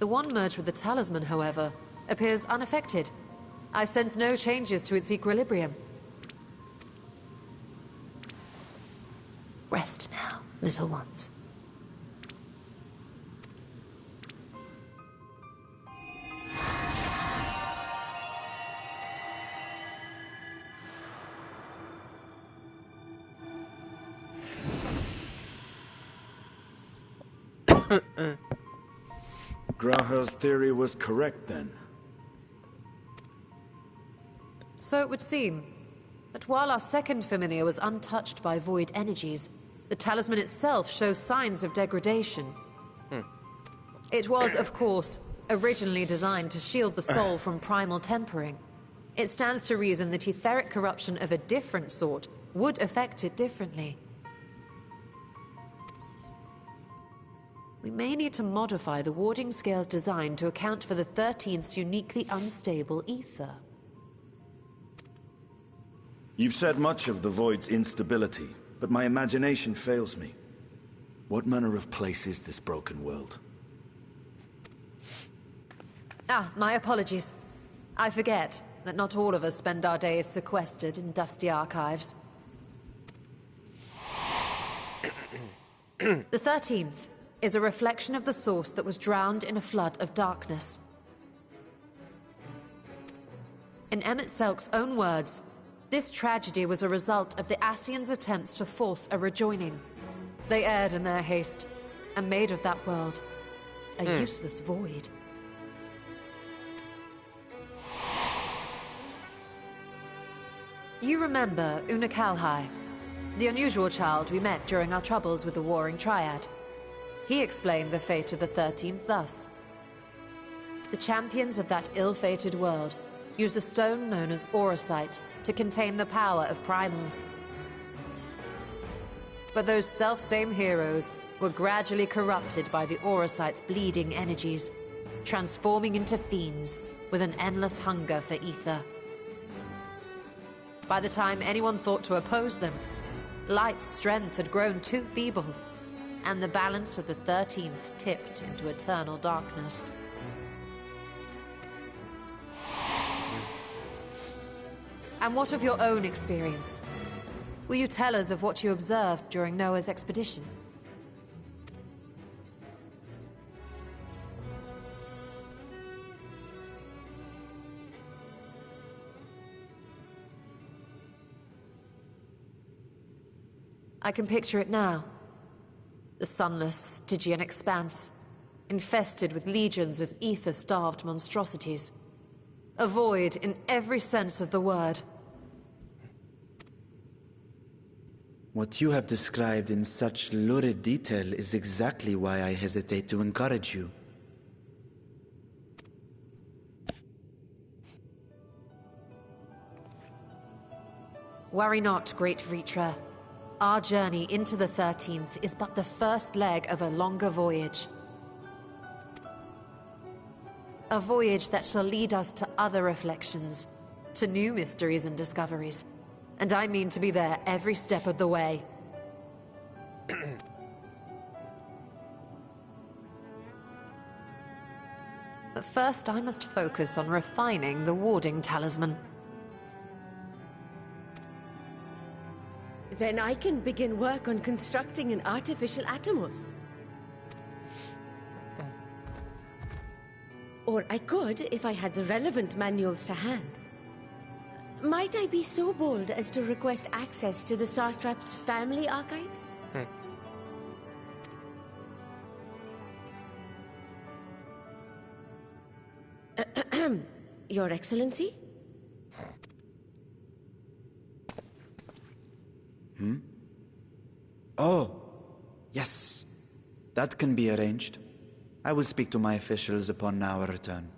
The one merged with the talisman, however, appears unaffected. I sense no changes to its equilibrium. Rest now, little ones. Graha's theory was correct then. So it would seem. But while our second familiar was untouched by void energies, the talisman itself shows signs of degradation. It was, of course, originally designed to shield the soul from primal tempering. It stands to reason that etheric corruption of a different sort would affect it differently. We may need to modify the warding scale's design to account for the 13th's uniquely unstable ether. You've said much of the Void's instability, but my imagination fails me. What manner of place is this broken world? Ah, my apologies. I forget that not all of us spend our days sequestered in dusty archives. The 13th is a reflection of the source that was drowned in a flood of darkness. In Emmett Selk's own words, this tragedy was a result of the Ascians' attempts to force a rejoining. They erred in their haste, and made of that world a useless void. You remember Una Kalhai, the unusual child we met during our troubles with the Warring Triad. He explained the fate of the 13th thus. The champions of that ill-fated world used the stone known as Auracite to contain the power of primals. But those self-same heroes were gradually corrupted by the Auracite's bleeding energies, transforming into fiends with an endless hunger for ether. By the time anyone thought to oppose them, Light's strength had grown too feeble, and the balance of the 13th tipped into eternal darkness. And what of your own experience? Will you tell us of what you observed during Noah's expedition? I can picture it now. The sunless, Stygian expanse, infested with legions of ether-starved monstrosities. A void in every sense of the word. What you have described in such lurid detail is exactly why I hesitate to encourage you. Worry not, great Vritra. Our journey into the 13th is but the first leg of a longer voyage. A voyage that shall lead us to other reflections, to new mysteries and discoveries. And I mean to be there every step of the way. But first I must focus on refining the warding talisman. Then I can begin work on constructing an artificial Atomos. Or I could if I had the relevant manuals to hand. Might I be so bold as to request access to the Satrap's family archives? Your Excellency? Oh, yes. That can be arranged. I will speak to my officials upon our return.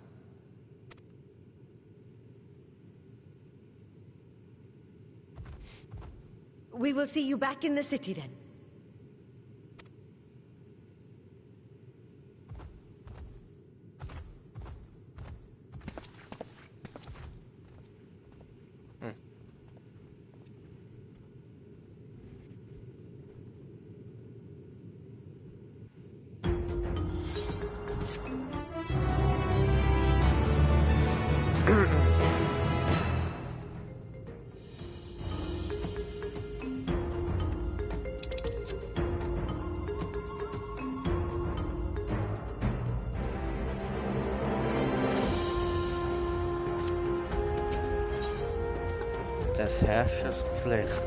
We will see you back in the city then. Des Herrschers Pflicht.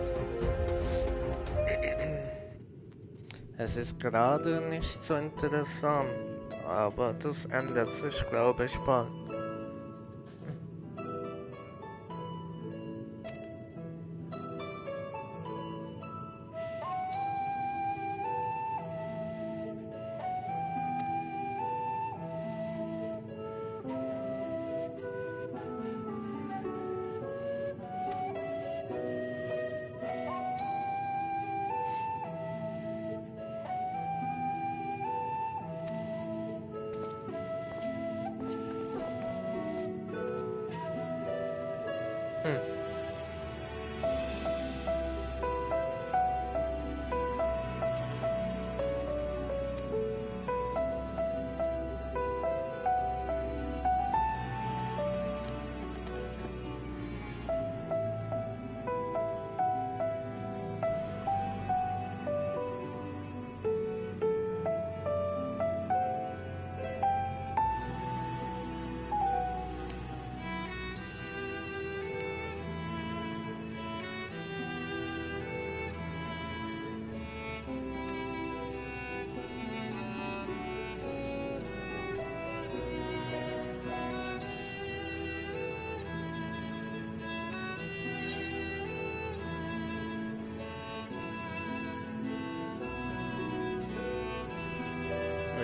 Es ist gerade nicht so interessant, aber das ändert sich, glaube ich, bald.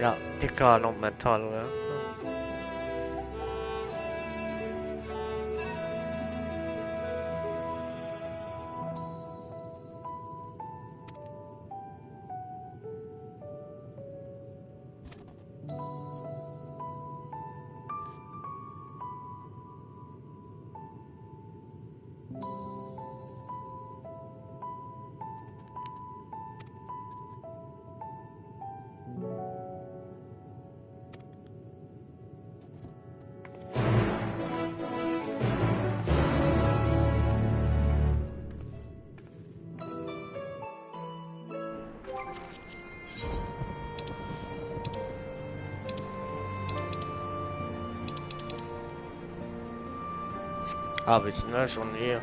Ja, dicker nog Metall, ja. Ah, wir sind ja schon hier.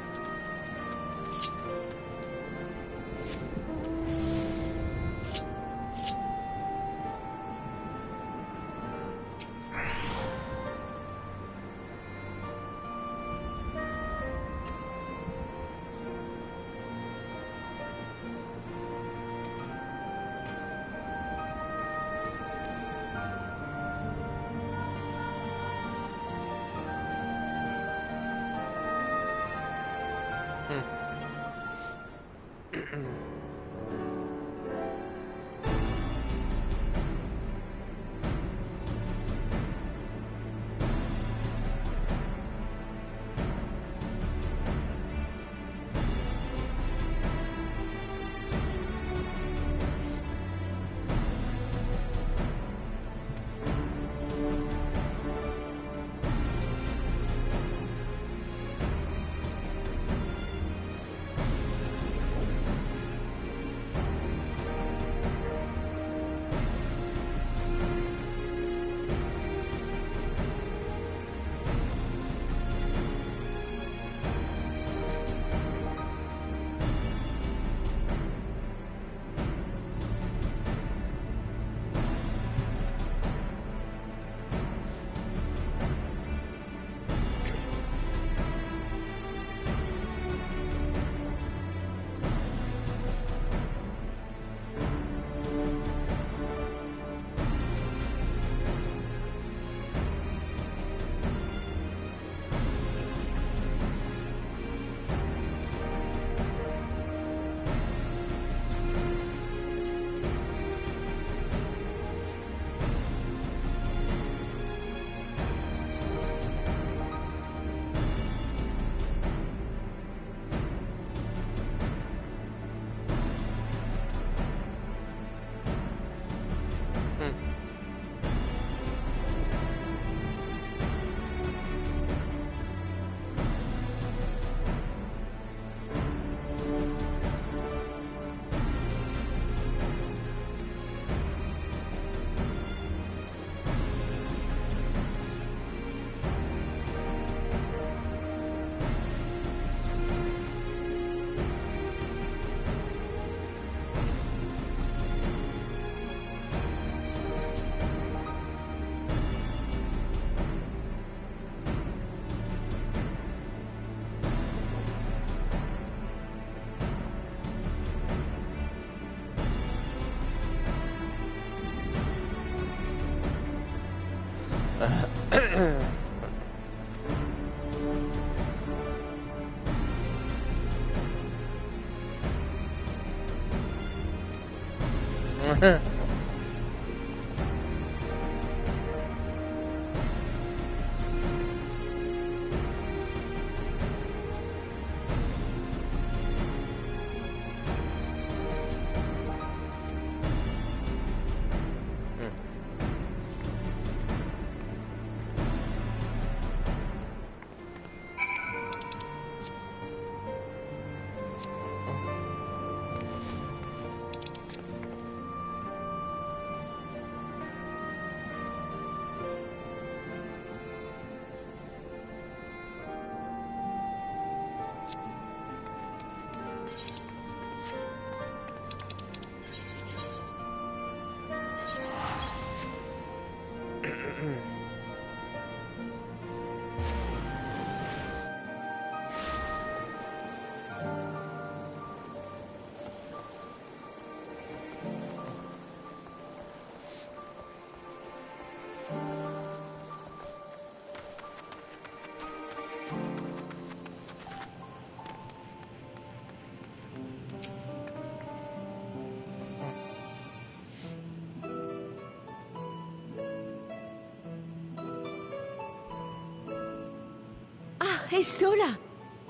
Hey, Stola.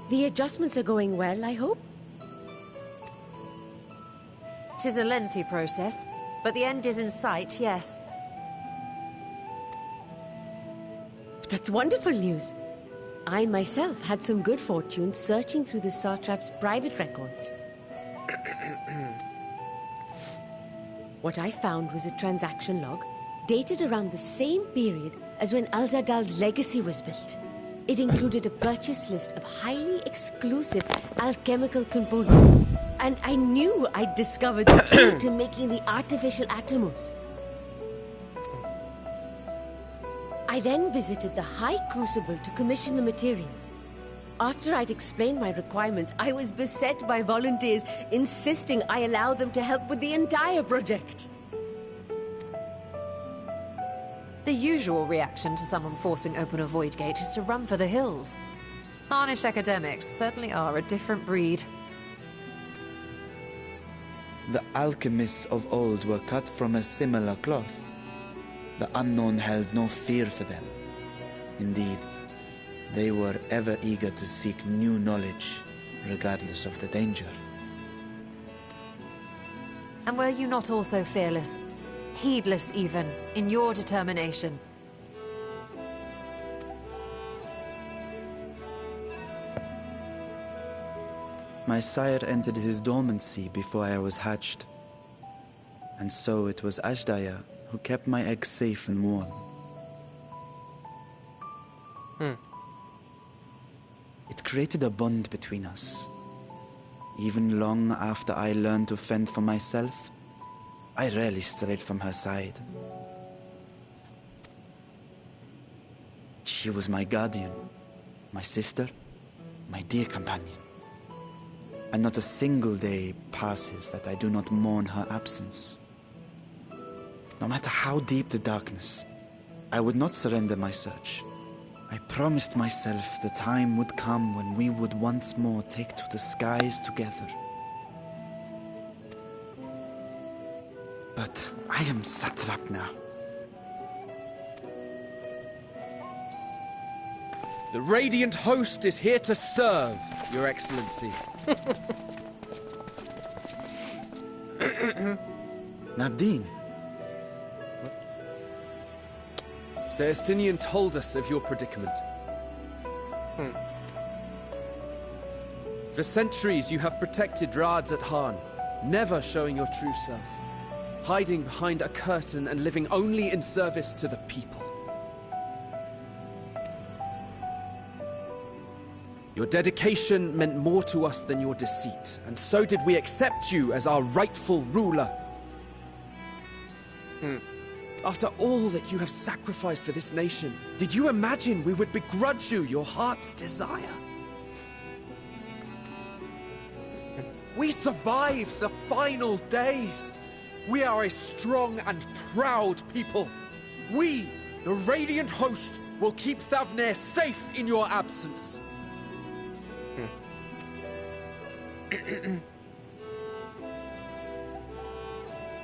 The adjustments are going well, I hope? 'Tis a lengthy process, but the end is in sight, yes. That's wonderful news. I myself had some good fortune searching through the Satrap's private records. What I found was a transaction log dated around the same period as when Alzadal's legacy was built. It included a purchase list of highly exclusive alchemical components, and I knew I'd discovered the key to making the artificial Atomos. I then visited the High Crucible to commission the materials. After I'd explained my requirements, I was beset by volunteers insisting I allow them to help with the entire project. The usual reaction to someone forcing open a void gate is to run for the hills. Harnish academics certainly are a different breed. The alchemists of old were cut from a similar cloth. The unknown held no fear for them. Indeed, they were ever eager to seek new knowledge, regardless of the danger. And were you not also fearless? Heedless even, in your determination? My sire entered his dormancy before I was hatched. And so it was Ashdaya who kept my eggs safe and warm. It created a bond between us. Even long after I learned to fend for myself, I rarely strayed from her side. She was my guardian, my sister, my dear companion. And not a single day passes that I do not mourn her absence. No matter how deep the darkness, I would not surrender my search. I promised myself the time would come when we would once more take to the skies together. But I am satrap now. The Radiant Host is here to serve, Your Excellency. Nabdeen, Sir Estinian told us of your predicament. For centuries you have protected Rads at Han, never showing your true self, hiding behind a curtain and living only in service to the people. Your dedication meant more to us than your deceit, and so did we accept you as our rightful ruler. After all that you have sacrificed for this nation, did you imagine we would begrudge you your heart's desire? We survived the final days. We are a strong and proud people. We, the Radiant Host, will keep Thavnair safe in your absence.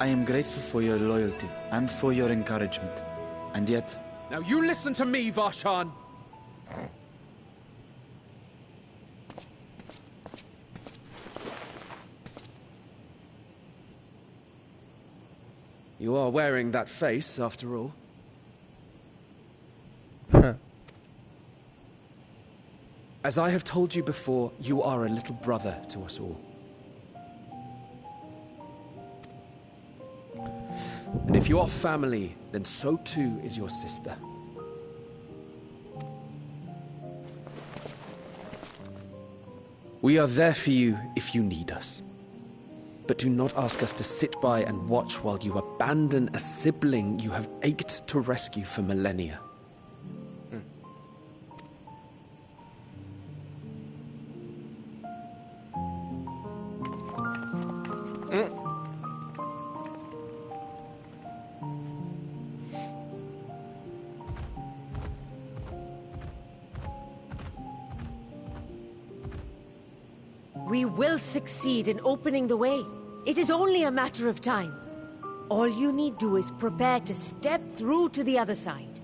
I am grateful for your loyalty and for your encouragement. And yet... Now you listen to me, Varshan. You are wearing that face, after all. As I have told you before, you are a little brother to us all. And if you are family, then so too is your sister. We are there for you if you need us. But do not ask us to sit by and watch while you abandon a sibling you have ached to rescue for millennia. We will succeed in opening the way. It is only a matter of time. All you need do is prepare to step through to the other side.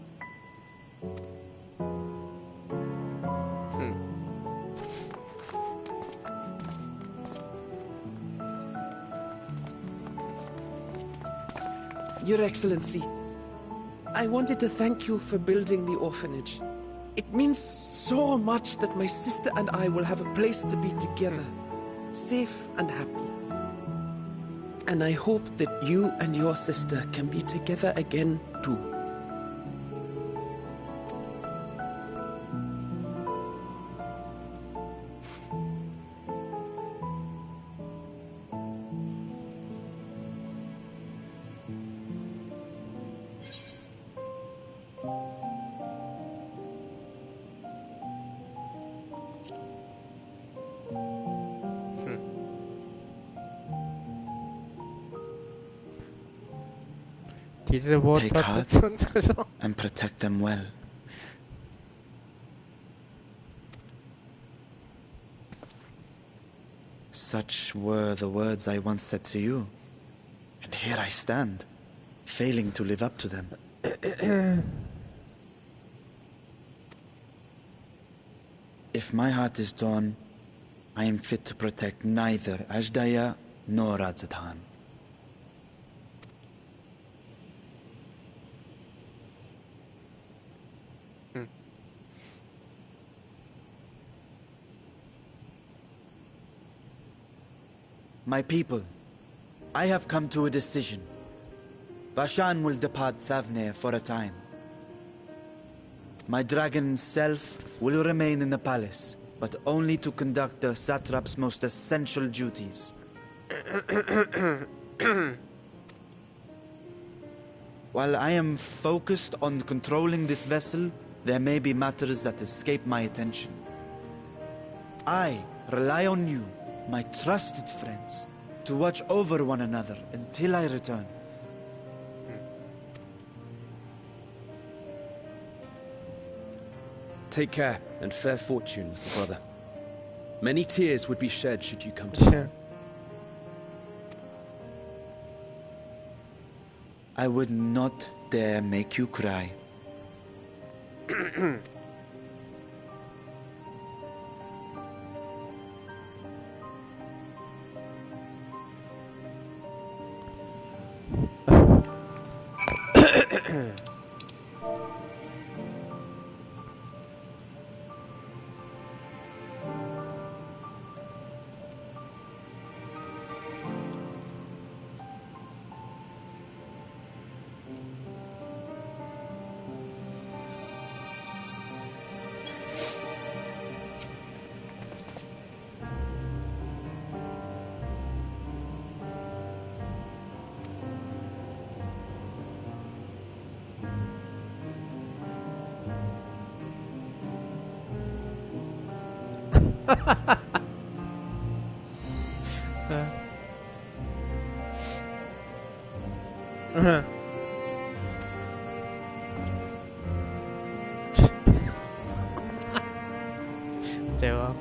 Your Excellency, I wanted to thank you for building the orphanage. It means so much that my sister and I will have a place to be together, safe and happy. And I hope that you and your sister can be together again, too. Diese Worte Take heart hat uns gesagt. and protect them well. Such were the words I once said to you. And here I stand, failing to live up to them. If my heart is torn, I am fit to protect neither Ajdaya nor Radzatan. My people, I have come to a decision. Vashan will depart Thavne for a time. My dragon self will remain in the palace, but only to conduct the satrap's most essential duties. While I am focused on controlling this vessel, there may be matters that escape my attention. I rely on you, my trusted friends, to watch over one another until I return. Take care and fair fortune, little brother. Many tears would be shed should you come to harm. I would not dare make you cry. 대박.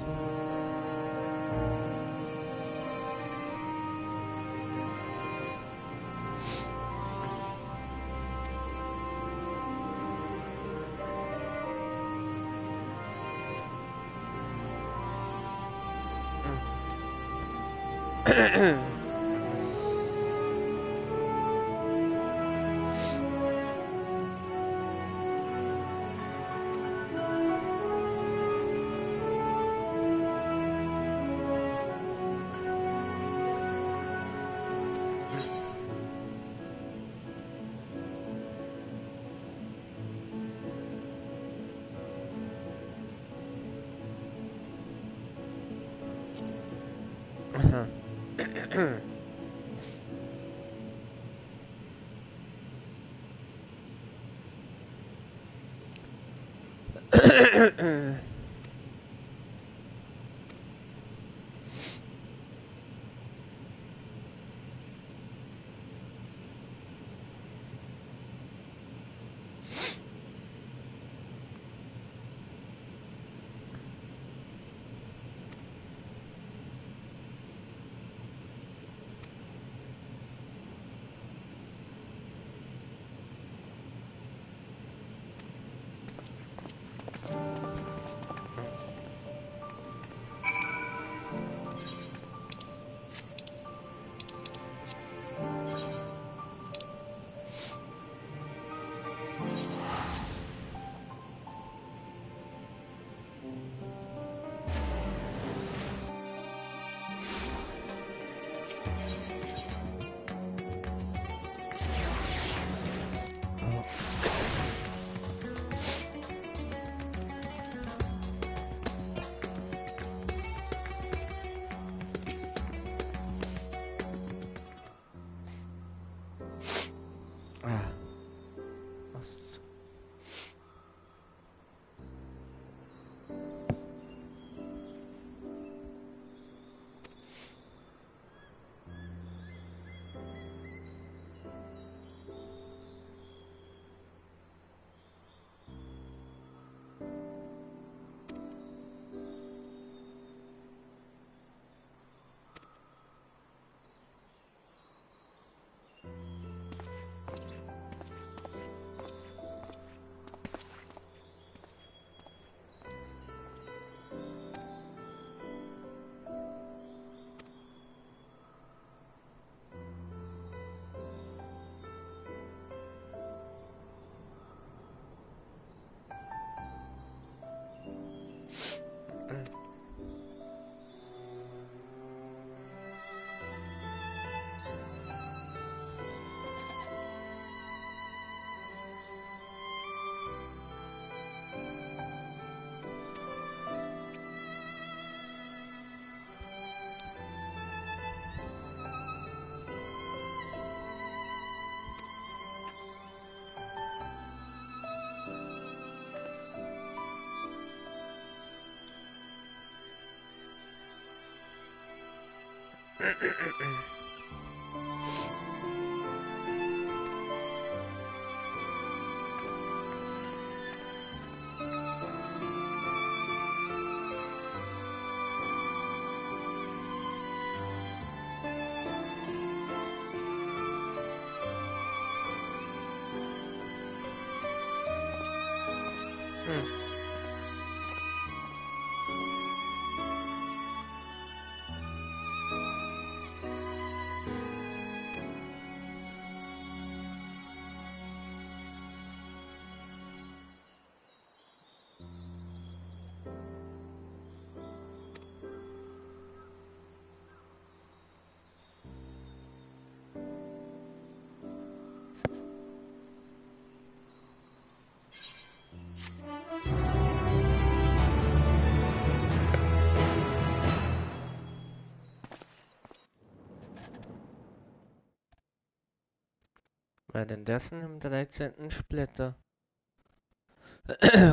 Währenddessen im 13. Splitter.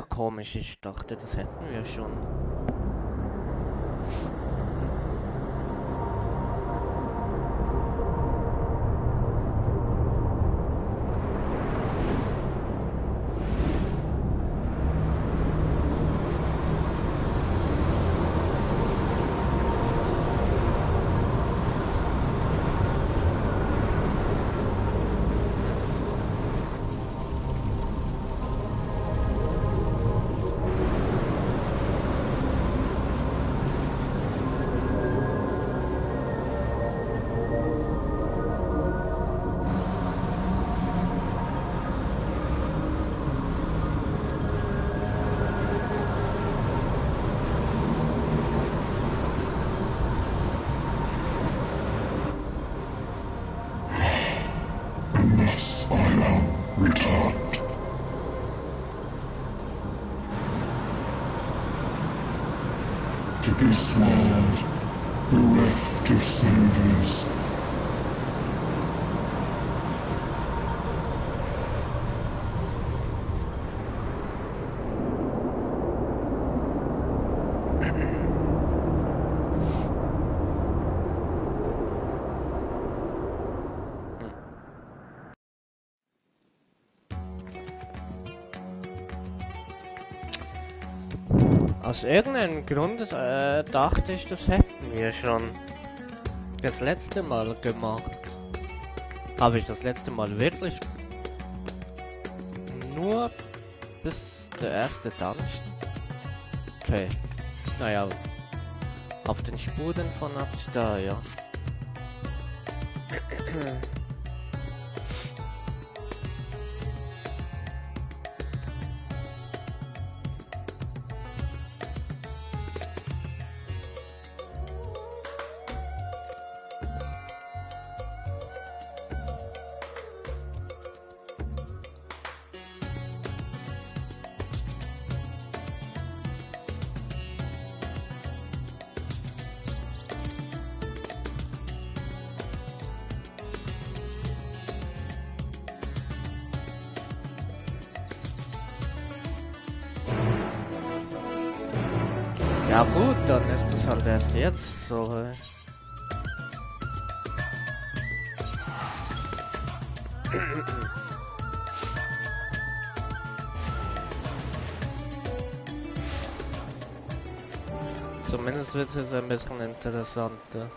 Komisch, ich dachte, das hätten wir schon. To be swallowed, bereft of saviors. Aus irgendeinem Grund dachte ich, das hätten wir schon das letzte Mal gemacht. Habe ich das letzte Mal wirklich nur bis der erste Dungeon? Okay. Naja. Auf den Spuren von Absta, ja. Ja gut, dann ist es halt erst jetzt so. Zumindest wird es jetzt ein bisschen interessanter.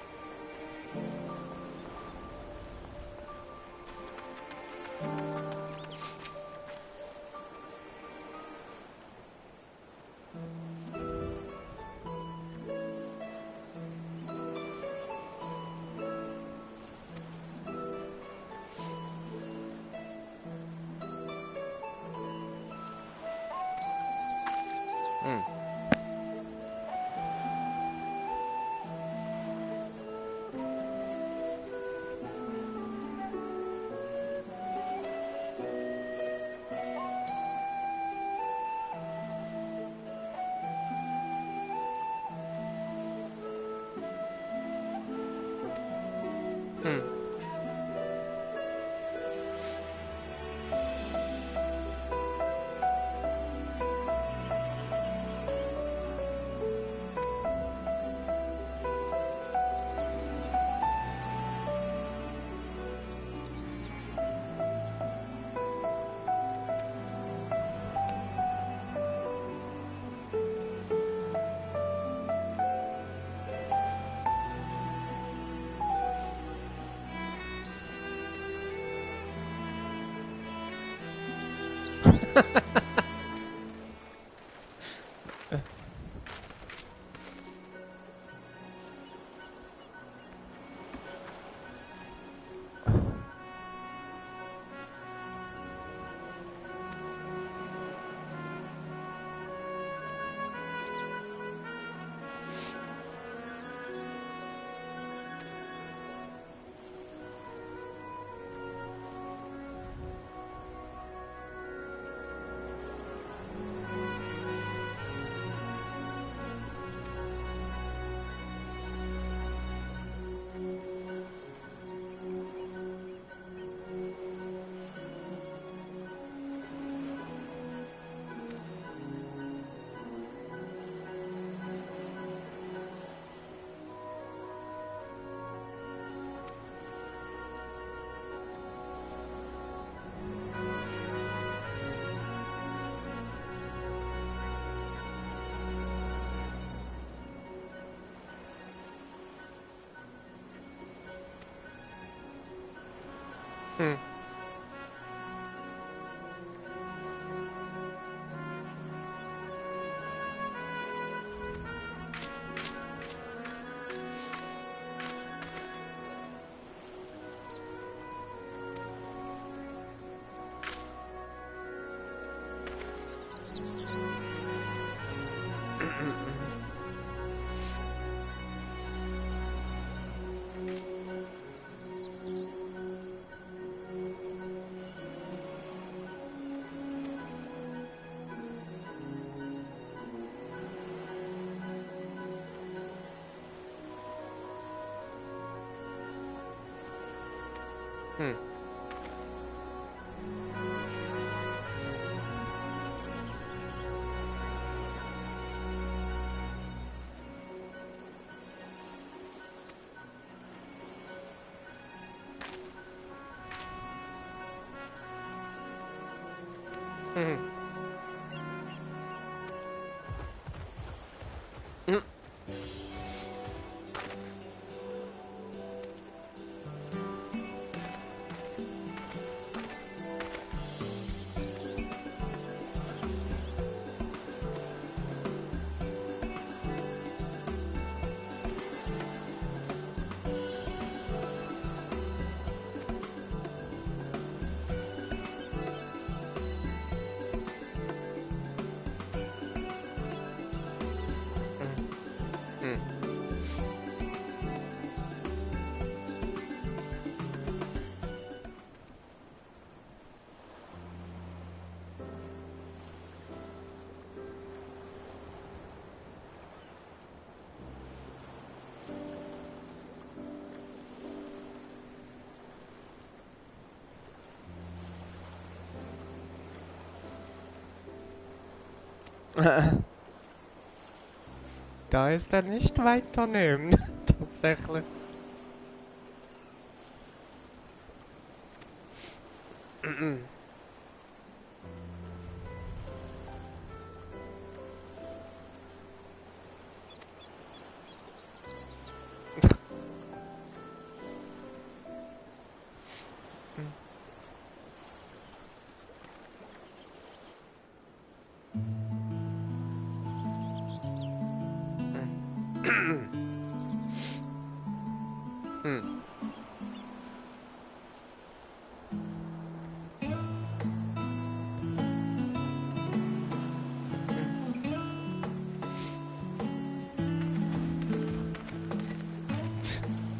Da ist er nicht weit daneben. Tatsächlich.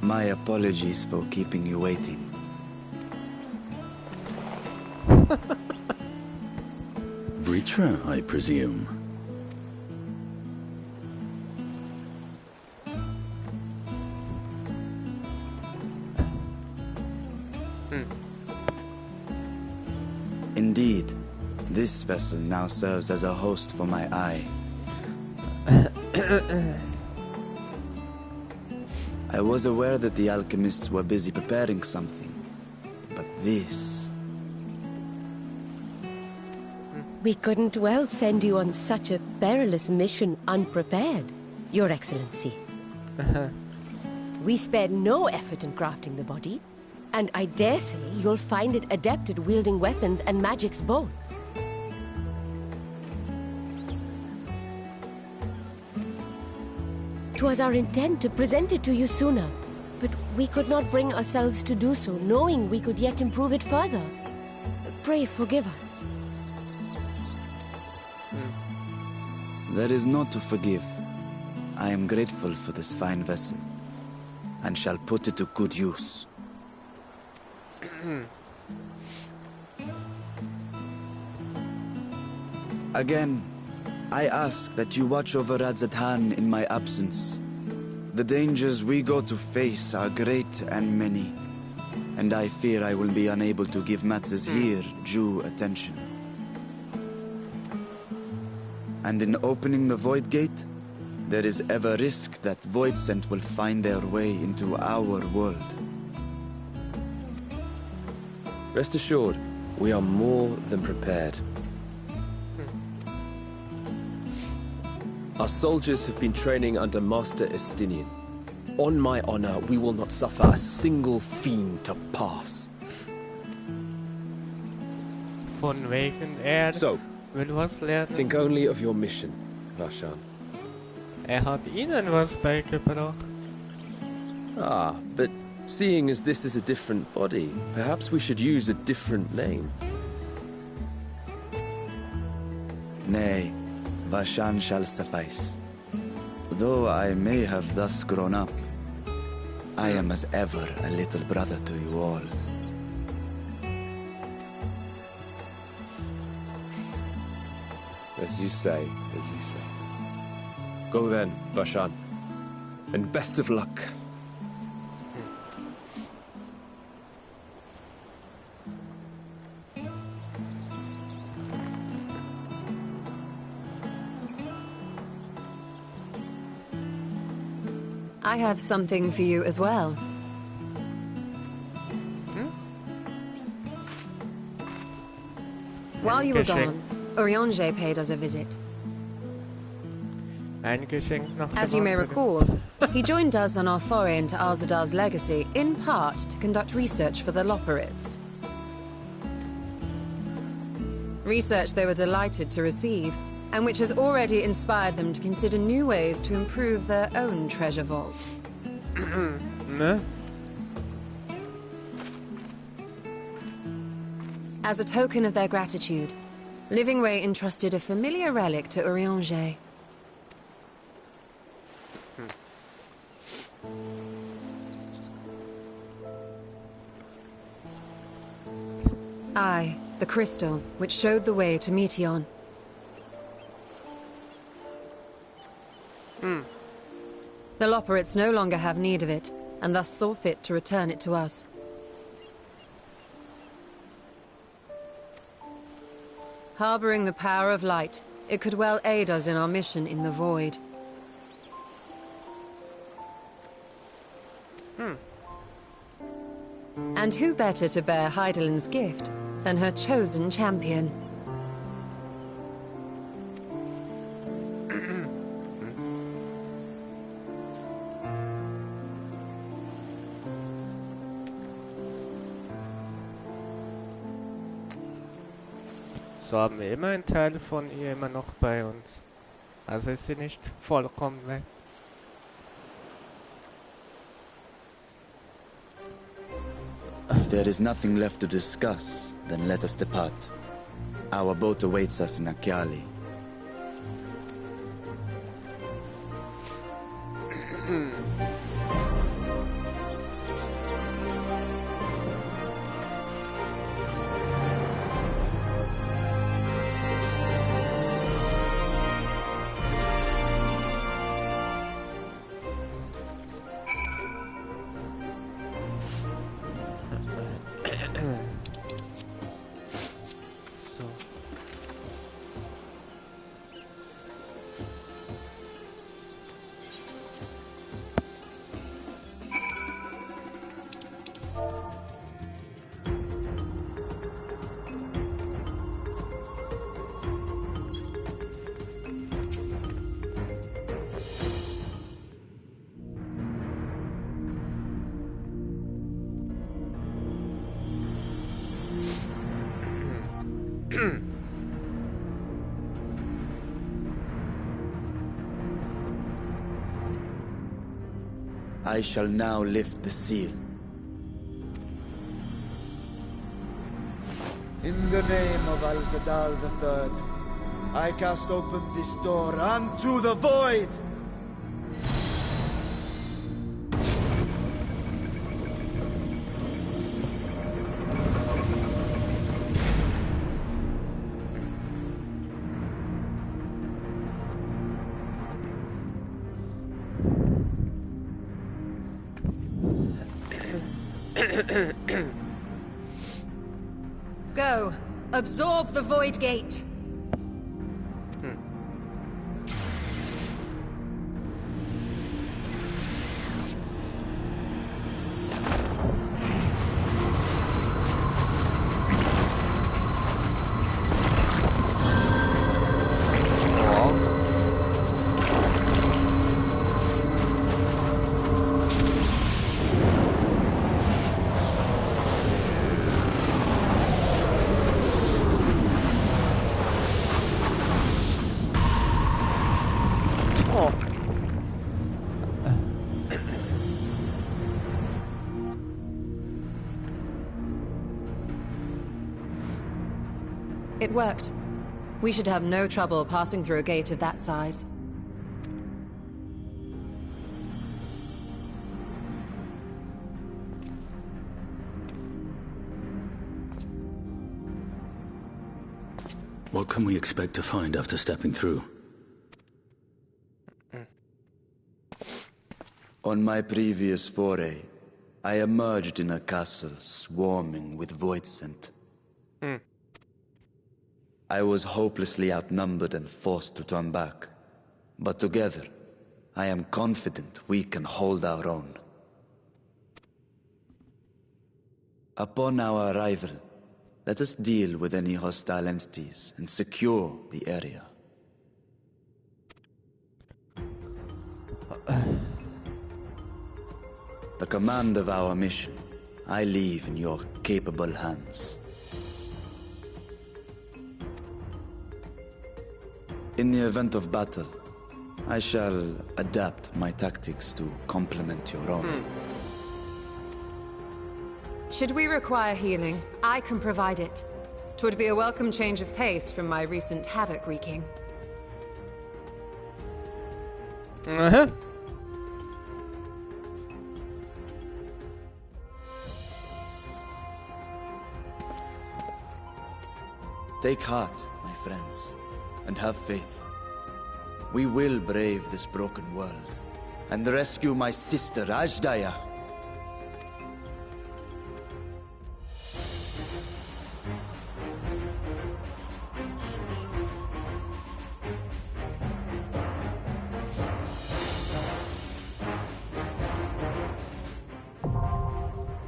My apologies for keeping you waiting. Vritra, I presume. Indeed, this vessel now serves as a host for my eye. I was aware that the alchemists were busy preparing something, but this... We couldn't well send you on such a perilous mission unprepared, Your Excellency. We spared no effort in crafting the body, and I dare say you'll find it adept at wielding weapons and magics both. was our intent to present it to you sooner, but we could not bring ourselves to do so, knowing we could yet improve it further. Pray forgive us. There is naught to forgive. I am grateful for this fine vessel, and shall put it to good use. Again, I ask that you watch over Radzatan in my absence. The dangers we go to face are great and many, and I fear I will be unable to give matters here due attention. And in opening the Void Gate, there is ever risk that Voidsent will find their way into our world. Rest assured, we are more than prepared. Our soldiers have been training under Master Estinian. On my honor, we will not suffer a single fiend to pass. Von wegen So, will was lernen. think only of your mission, Varshan. Hat ihnen was beigebracht. Ah, but seeing as this is a different body, perhaps we should use a different name. Nay, Vashan shall suffice. Though I may have thus grown up, I am as ever a little brother to you all. As you say, as you say. Go then, Vashan. And best of luck. I have something for you as well. While you were gone, Urianger paid us a visit. Ein Geschenk nach As dem you may anderen. recall, he joined us on our foray into Alzadal's legacy, in part to conduct research for the Loporrits. Research they were delighted to receive, and which has already inspired them to consider new ways to improve their own treasure vault. Ne? As a token of their gratitude, Livingway entrusted a familiar relic to Urianger. Aye, the crystal, which showed the way to Meteon. The Loporrits no longer have need of it, and thus saw fit to return it to us. Harboring the power of light, it could well aid us in our mission in the Void. And who better to bear Heidelin's gift than her chosen champion? So haben wir immer einen Teil von ihr immer noch bei uns. Also ist sie nicht vollkommen weg. If there is nothing left to discuss, then let us depart. Our boat awaits us in Akyali. So. I shall now lift the seal. In the name of Al-Zadal III, I cast open this door unto the void! Go. Absorb the Void Gate. It worked. We should have no trouble passing through a gate of that size. What can we expect to find after stepping through? On my previous foray, I emerged in a castle swarming with void scent. I was hopelessly outnumbered and forced to turn back. But together, I am confident we can hold our own. Upon our arrival, let us deal with any hostile entities and secure the area. The command of our mission, I leave in your capable hands. In the event of battle, I shall adapt my tactics to complement your own. Should we require healing, I can provide it. 'Twould be a welcome change of pace from my recent havoc wreaking. Take heart, my friends, and have faith. We will brave this broken world and rescue my sister Ajdaya.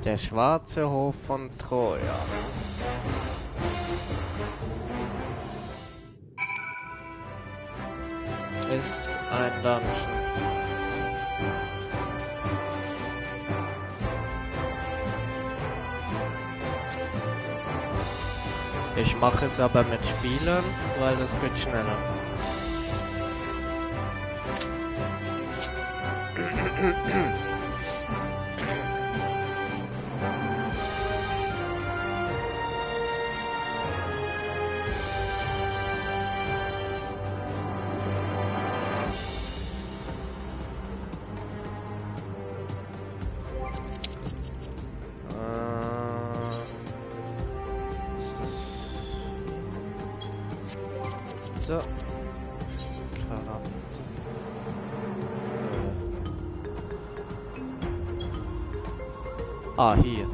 Der schwarze Hof von Troja. Ist ein Dungeon. Ich mache es aber mit Spielern, weil das geht schneller. So. Ah, hier.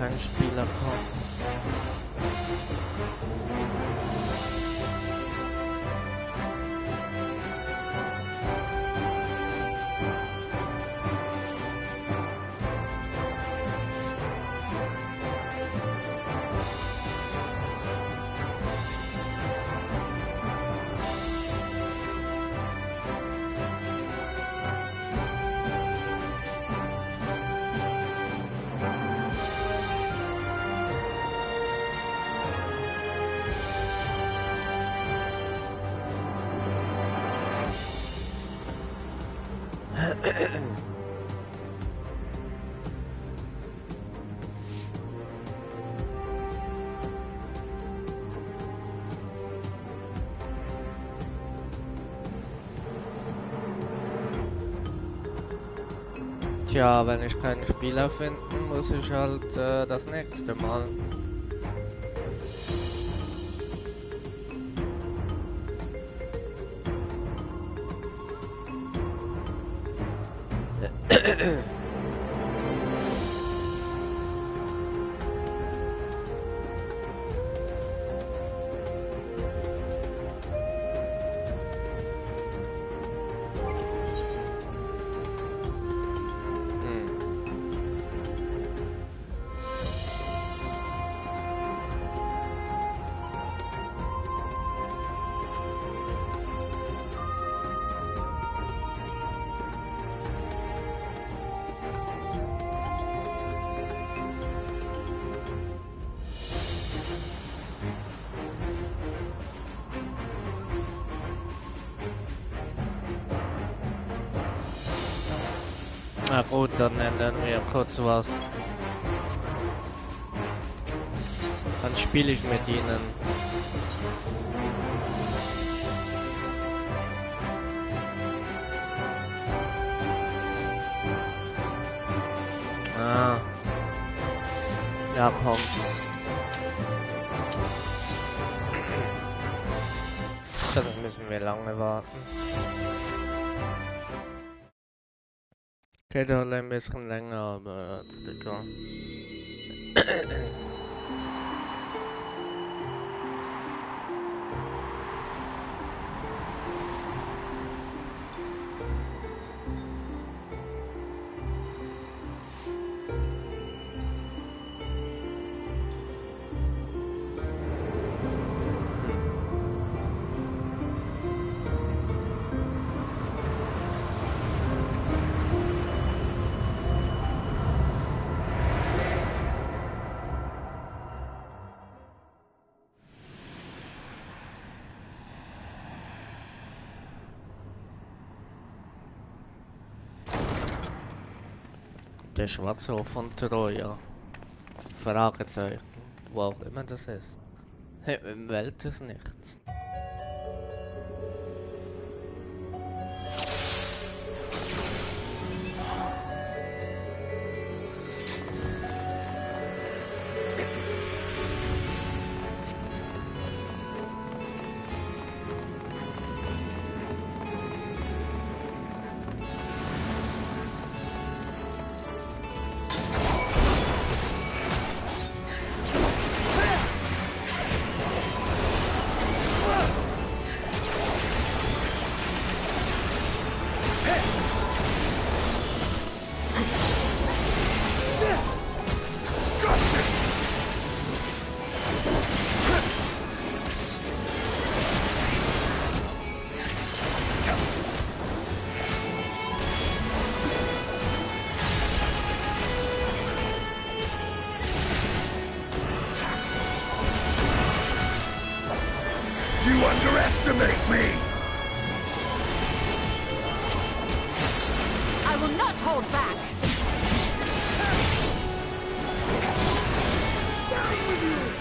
kein Spieler kommt. Tja, wenn ich keinen Spieler finden, muss ich halt das nächste Mal. Na gut, dann ändern wir kurz was. Dann spiele ich mit ihnen. Ah. Ja, komm. Dann müssen wir lange warten. Geht halt ein bisschen länger, aber das ist egal. Der Schwarzhof von Troja. Fragezeichen. Wo auch immer das ist. Welt des Nichts. You underestimate me! I will not hold back! Down with you!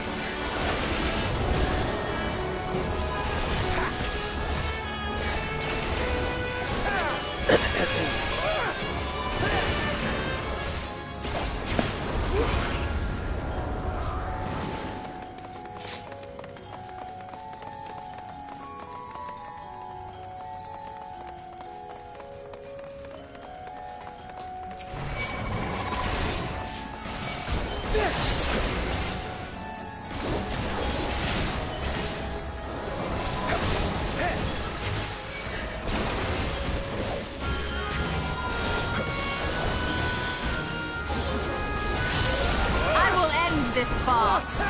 this farce.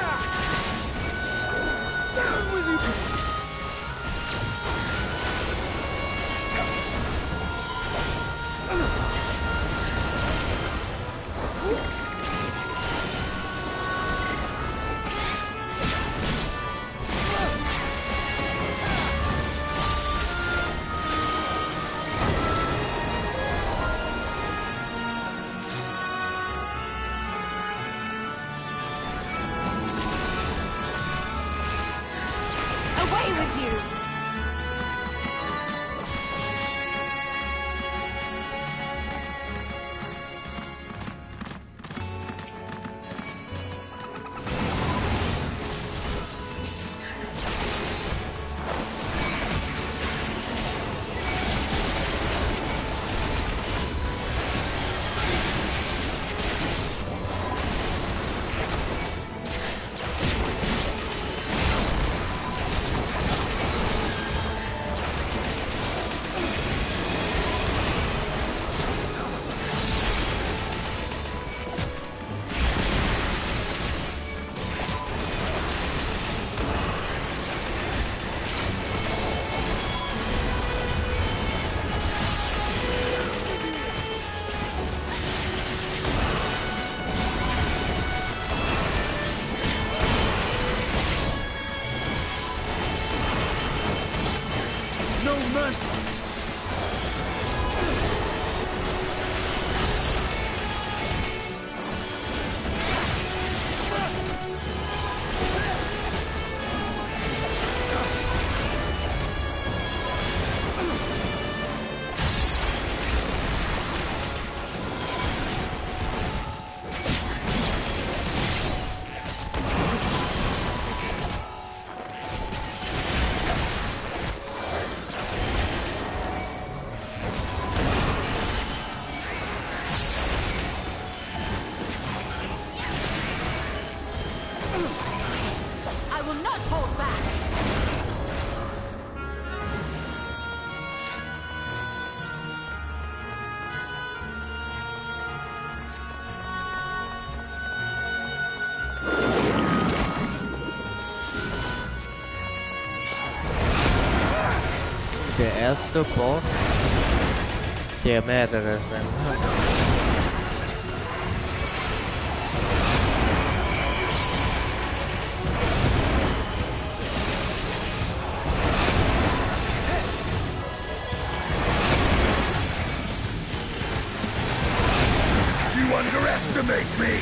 Away with you! No mercy! I will not hold back! Der erste Boss, der mehrere sind. You underestimate me!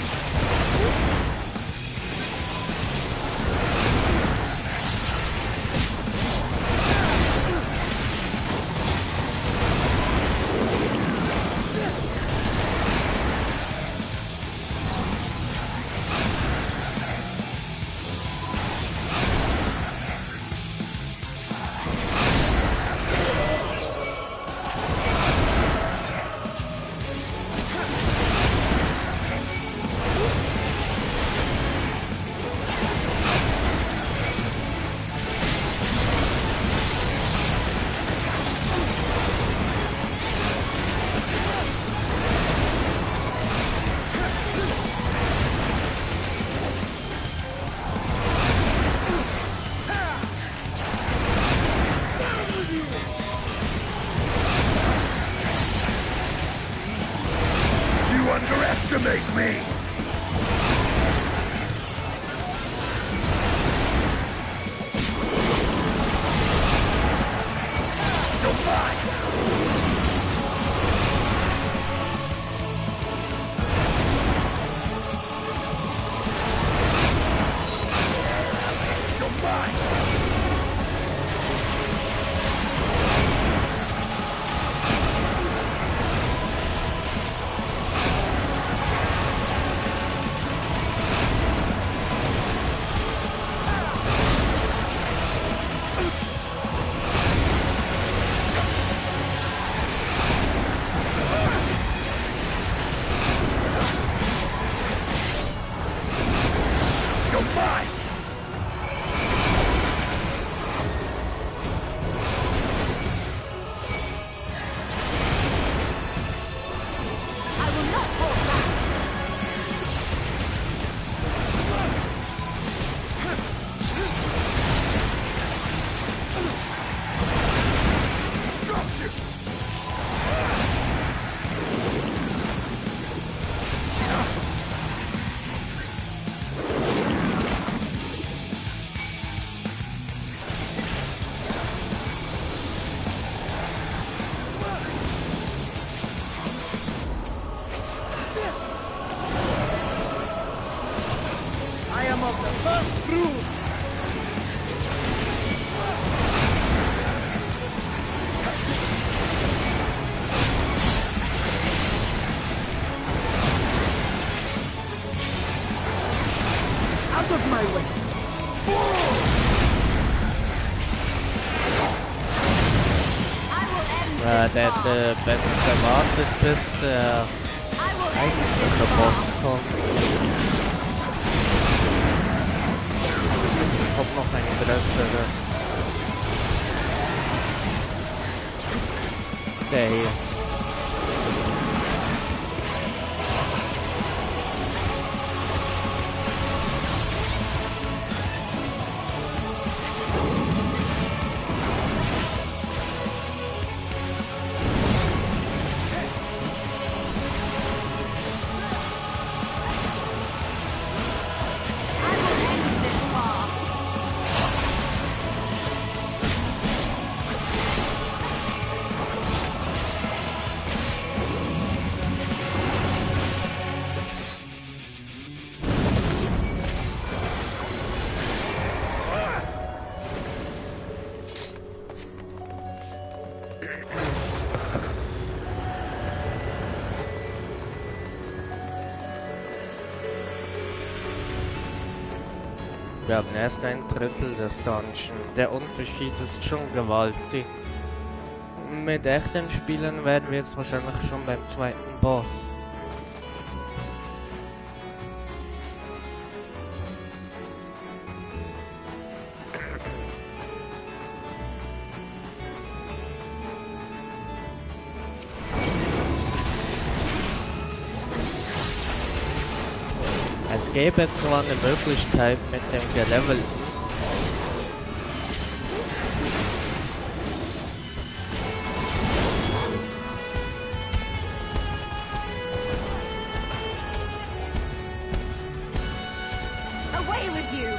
some of the first brood! Out of my way! Der beste wartet, bis der eigentliche Boss kommt. Kommt noch ein größerer. Der hier. Wir haben erst ein Drittel des Dungeon. Der Unterschied ist schon gewaltig. Mit echten Spielen werden wir jetzt wahrscheinlich schon beim zweiten Boss. Es gäbe zwar eine Möglichkeit mit dem Gelevelten, Away with you!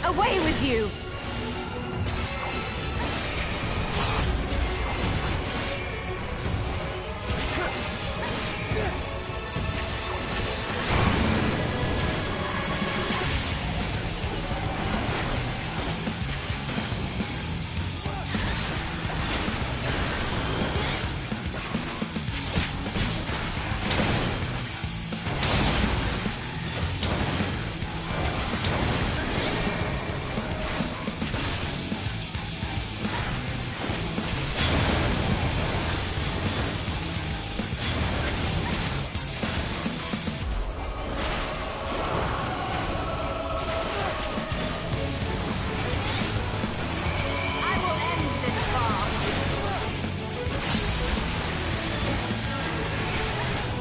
Away with you!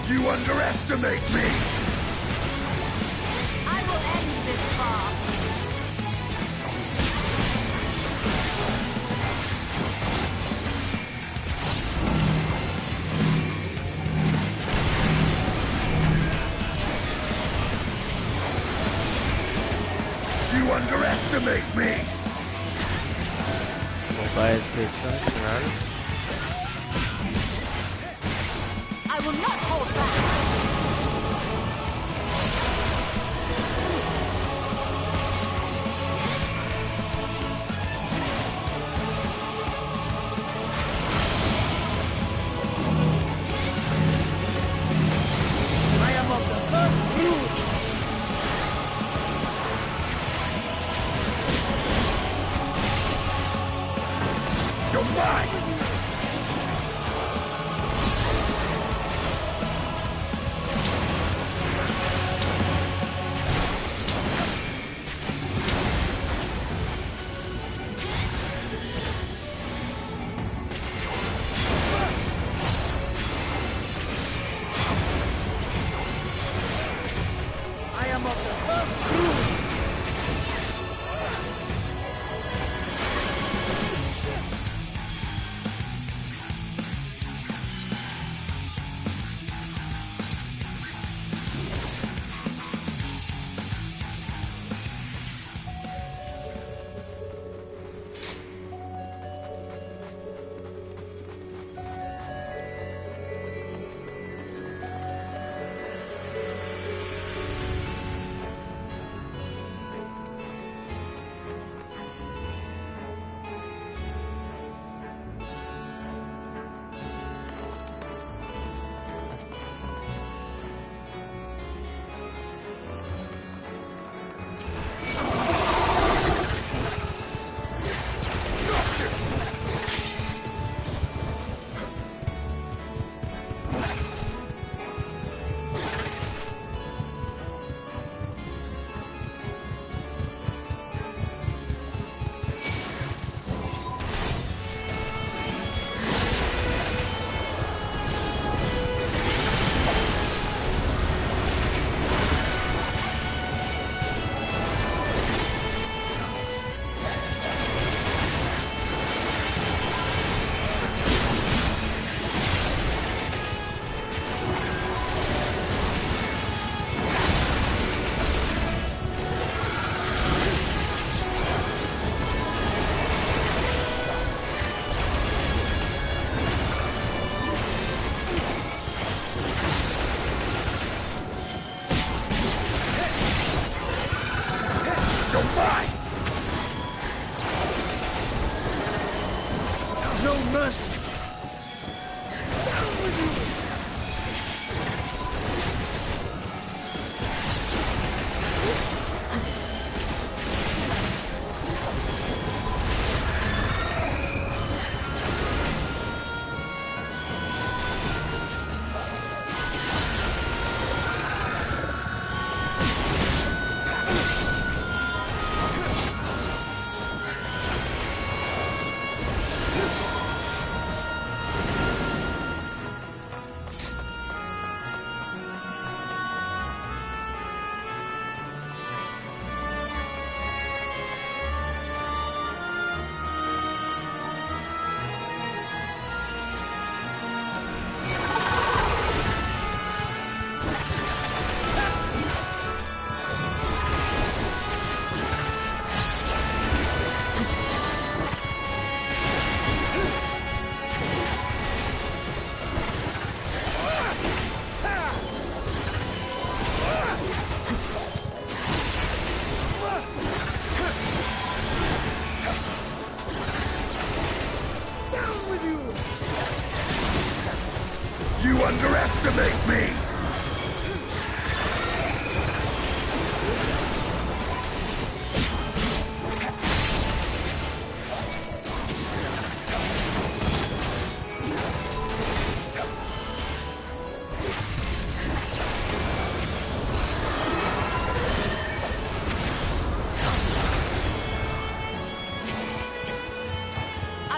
You underestimate me! I will end this farce! You underestimate me! Wobei, es geht schon an. I will not hold back! I am of the first brood. You're mine!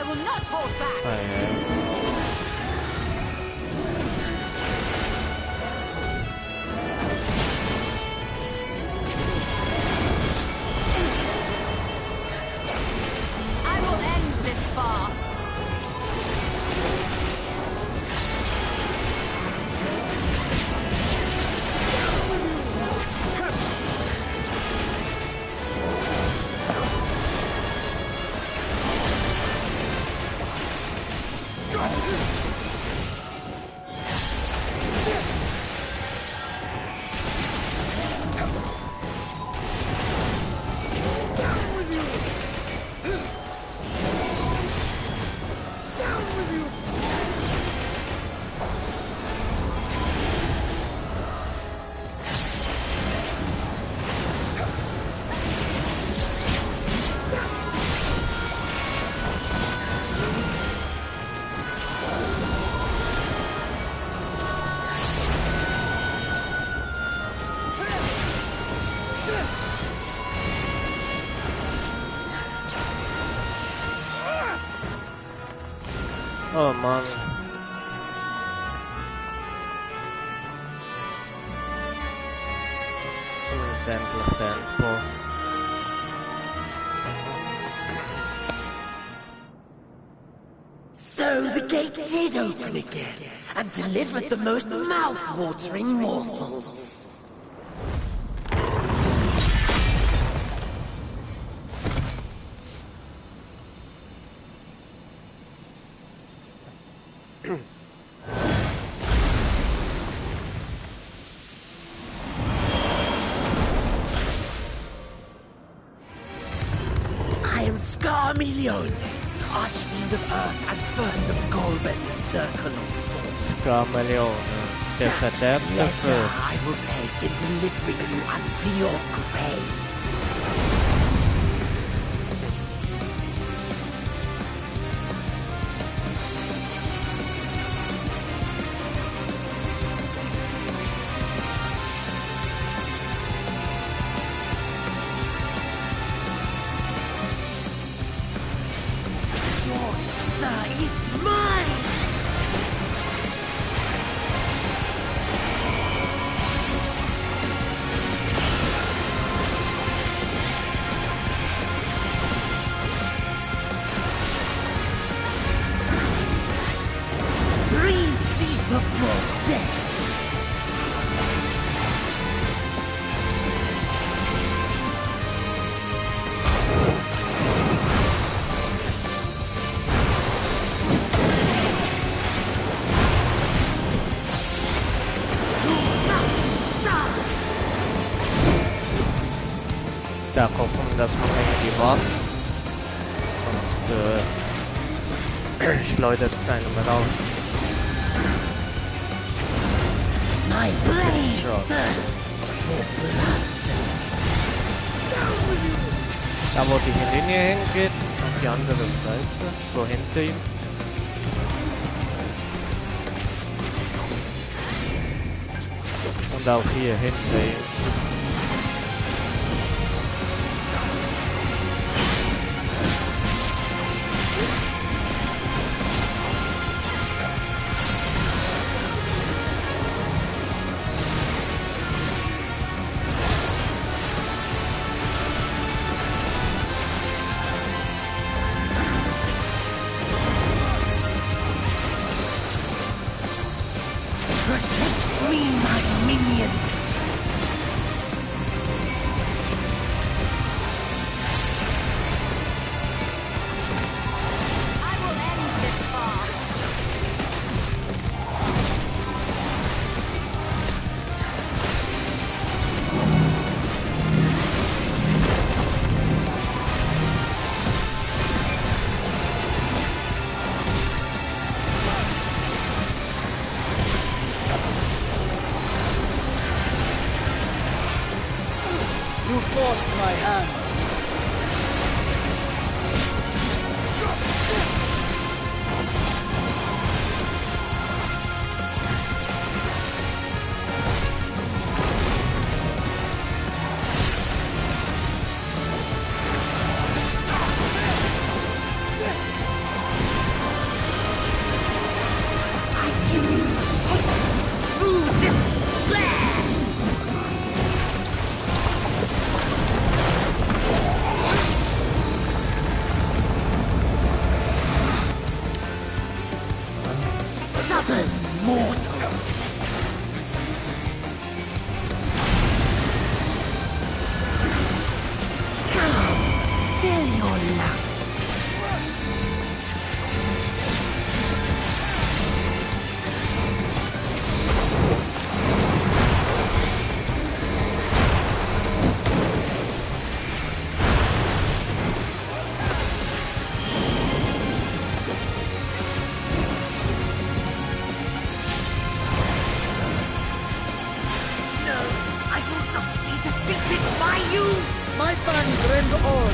will not hold back! I will end this farce! Oh Mann. Zumindest endlich der Endboss. So the gate did open again, and delivered the most mouth-watering morsels. I am Scarmilione, Archfiend of Earth and first of Golbez's Circle of Thorn. Scarmilione, der verderbte Fürst. I will take in delivering you unto your graves. Is mine! Breathe deep before death! Da gucken, dass man irgendwie warten. Und schleudert seinem raus. My blade thirsts for blood. Da wo die Linie hingeht, auf die andere Seite, so hinter ihm. Und auch hier hinter ihm. Protect me, my minion! I will end this farce! You forced my hand. you! My fangs rend all!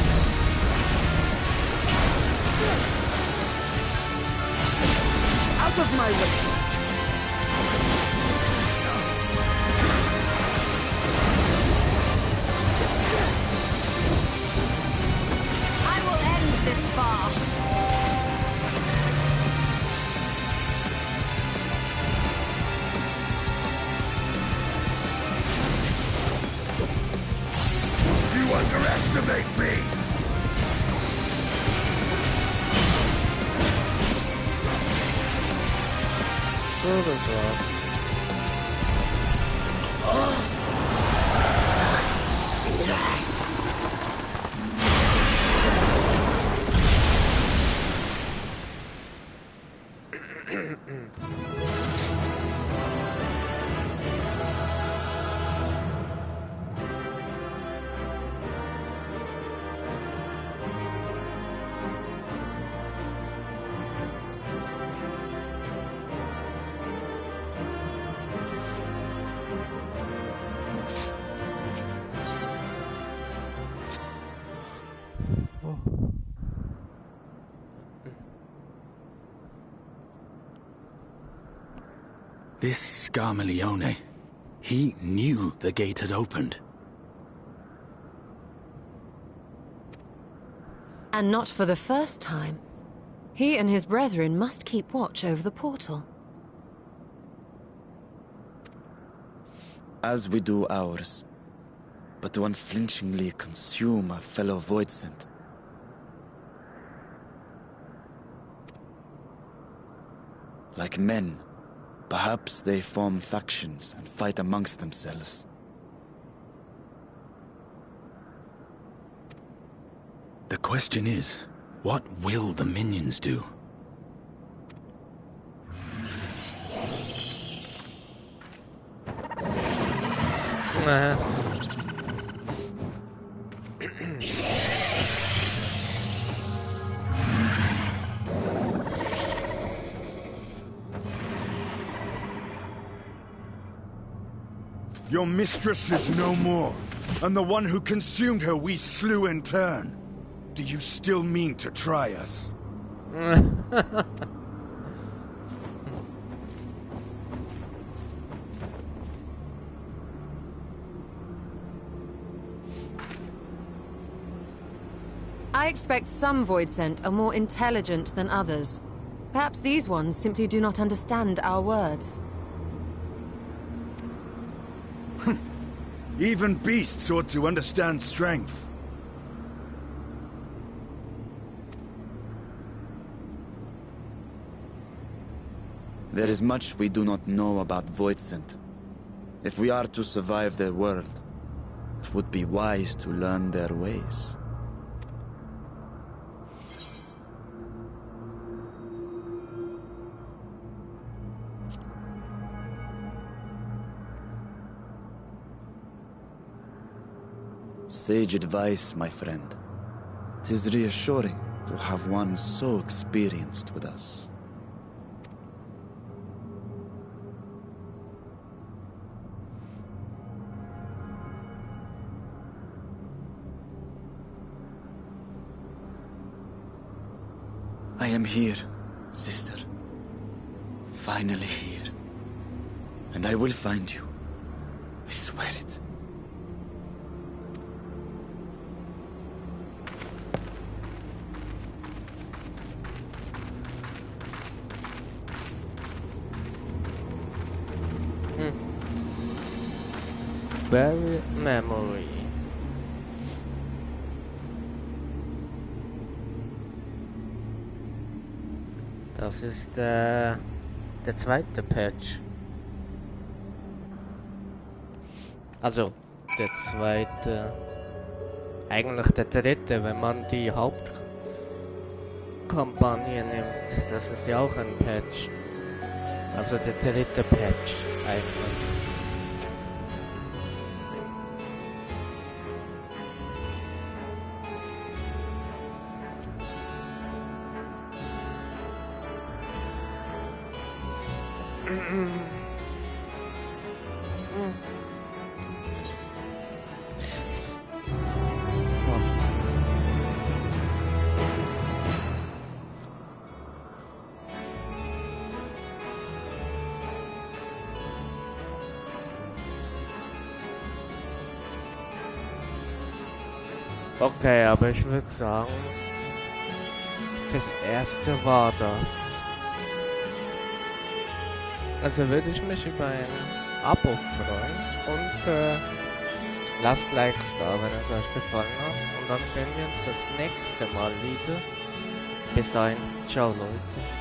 Out of my way! I will end this farce. You underestimate me! So, das war's. This Scarmiglione, he knew the gate had opened. And not for the first time. He and his brethren must keep watch over the portal. As we do ours, but to unflinchingly consume a fellow Voidsent. Like men, perhaps they form factions and fight amongst themselves. The question is, what will the minions do? Your mistress is no more, and the one who consumed her we slew in turn. Do you still mean to try us? I expect some Voidsent are more intelligent than others. Perhaps these ones simply do not understand our words. Even beasts ought to understand strength. There is much we do not know about Voidsent. If we are to survive their world, it would be wise to learn their ways. Sage advice, my friend. 'Tis reassuring to have one so experienced with us. I am here, sister. Finally here. And I will find you. I swear it. Bury memory. Das ist der zweite Patch. Also, der zweite. Eigentlich der dritte, wenn man die Hauptkampagne nimmt. Das ist ja auch ein Patch. Also der dritte Patch eigentlich. Okay, aber ich würde sagen, fürs Erste war das. Also würde ich mich über ein Abo freuen und lasst Likes da, wenn es euch gefallen hat. Und dann sehen wir uns das nächste Mal wieder. Bis dahin, ciao Leute.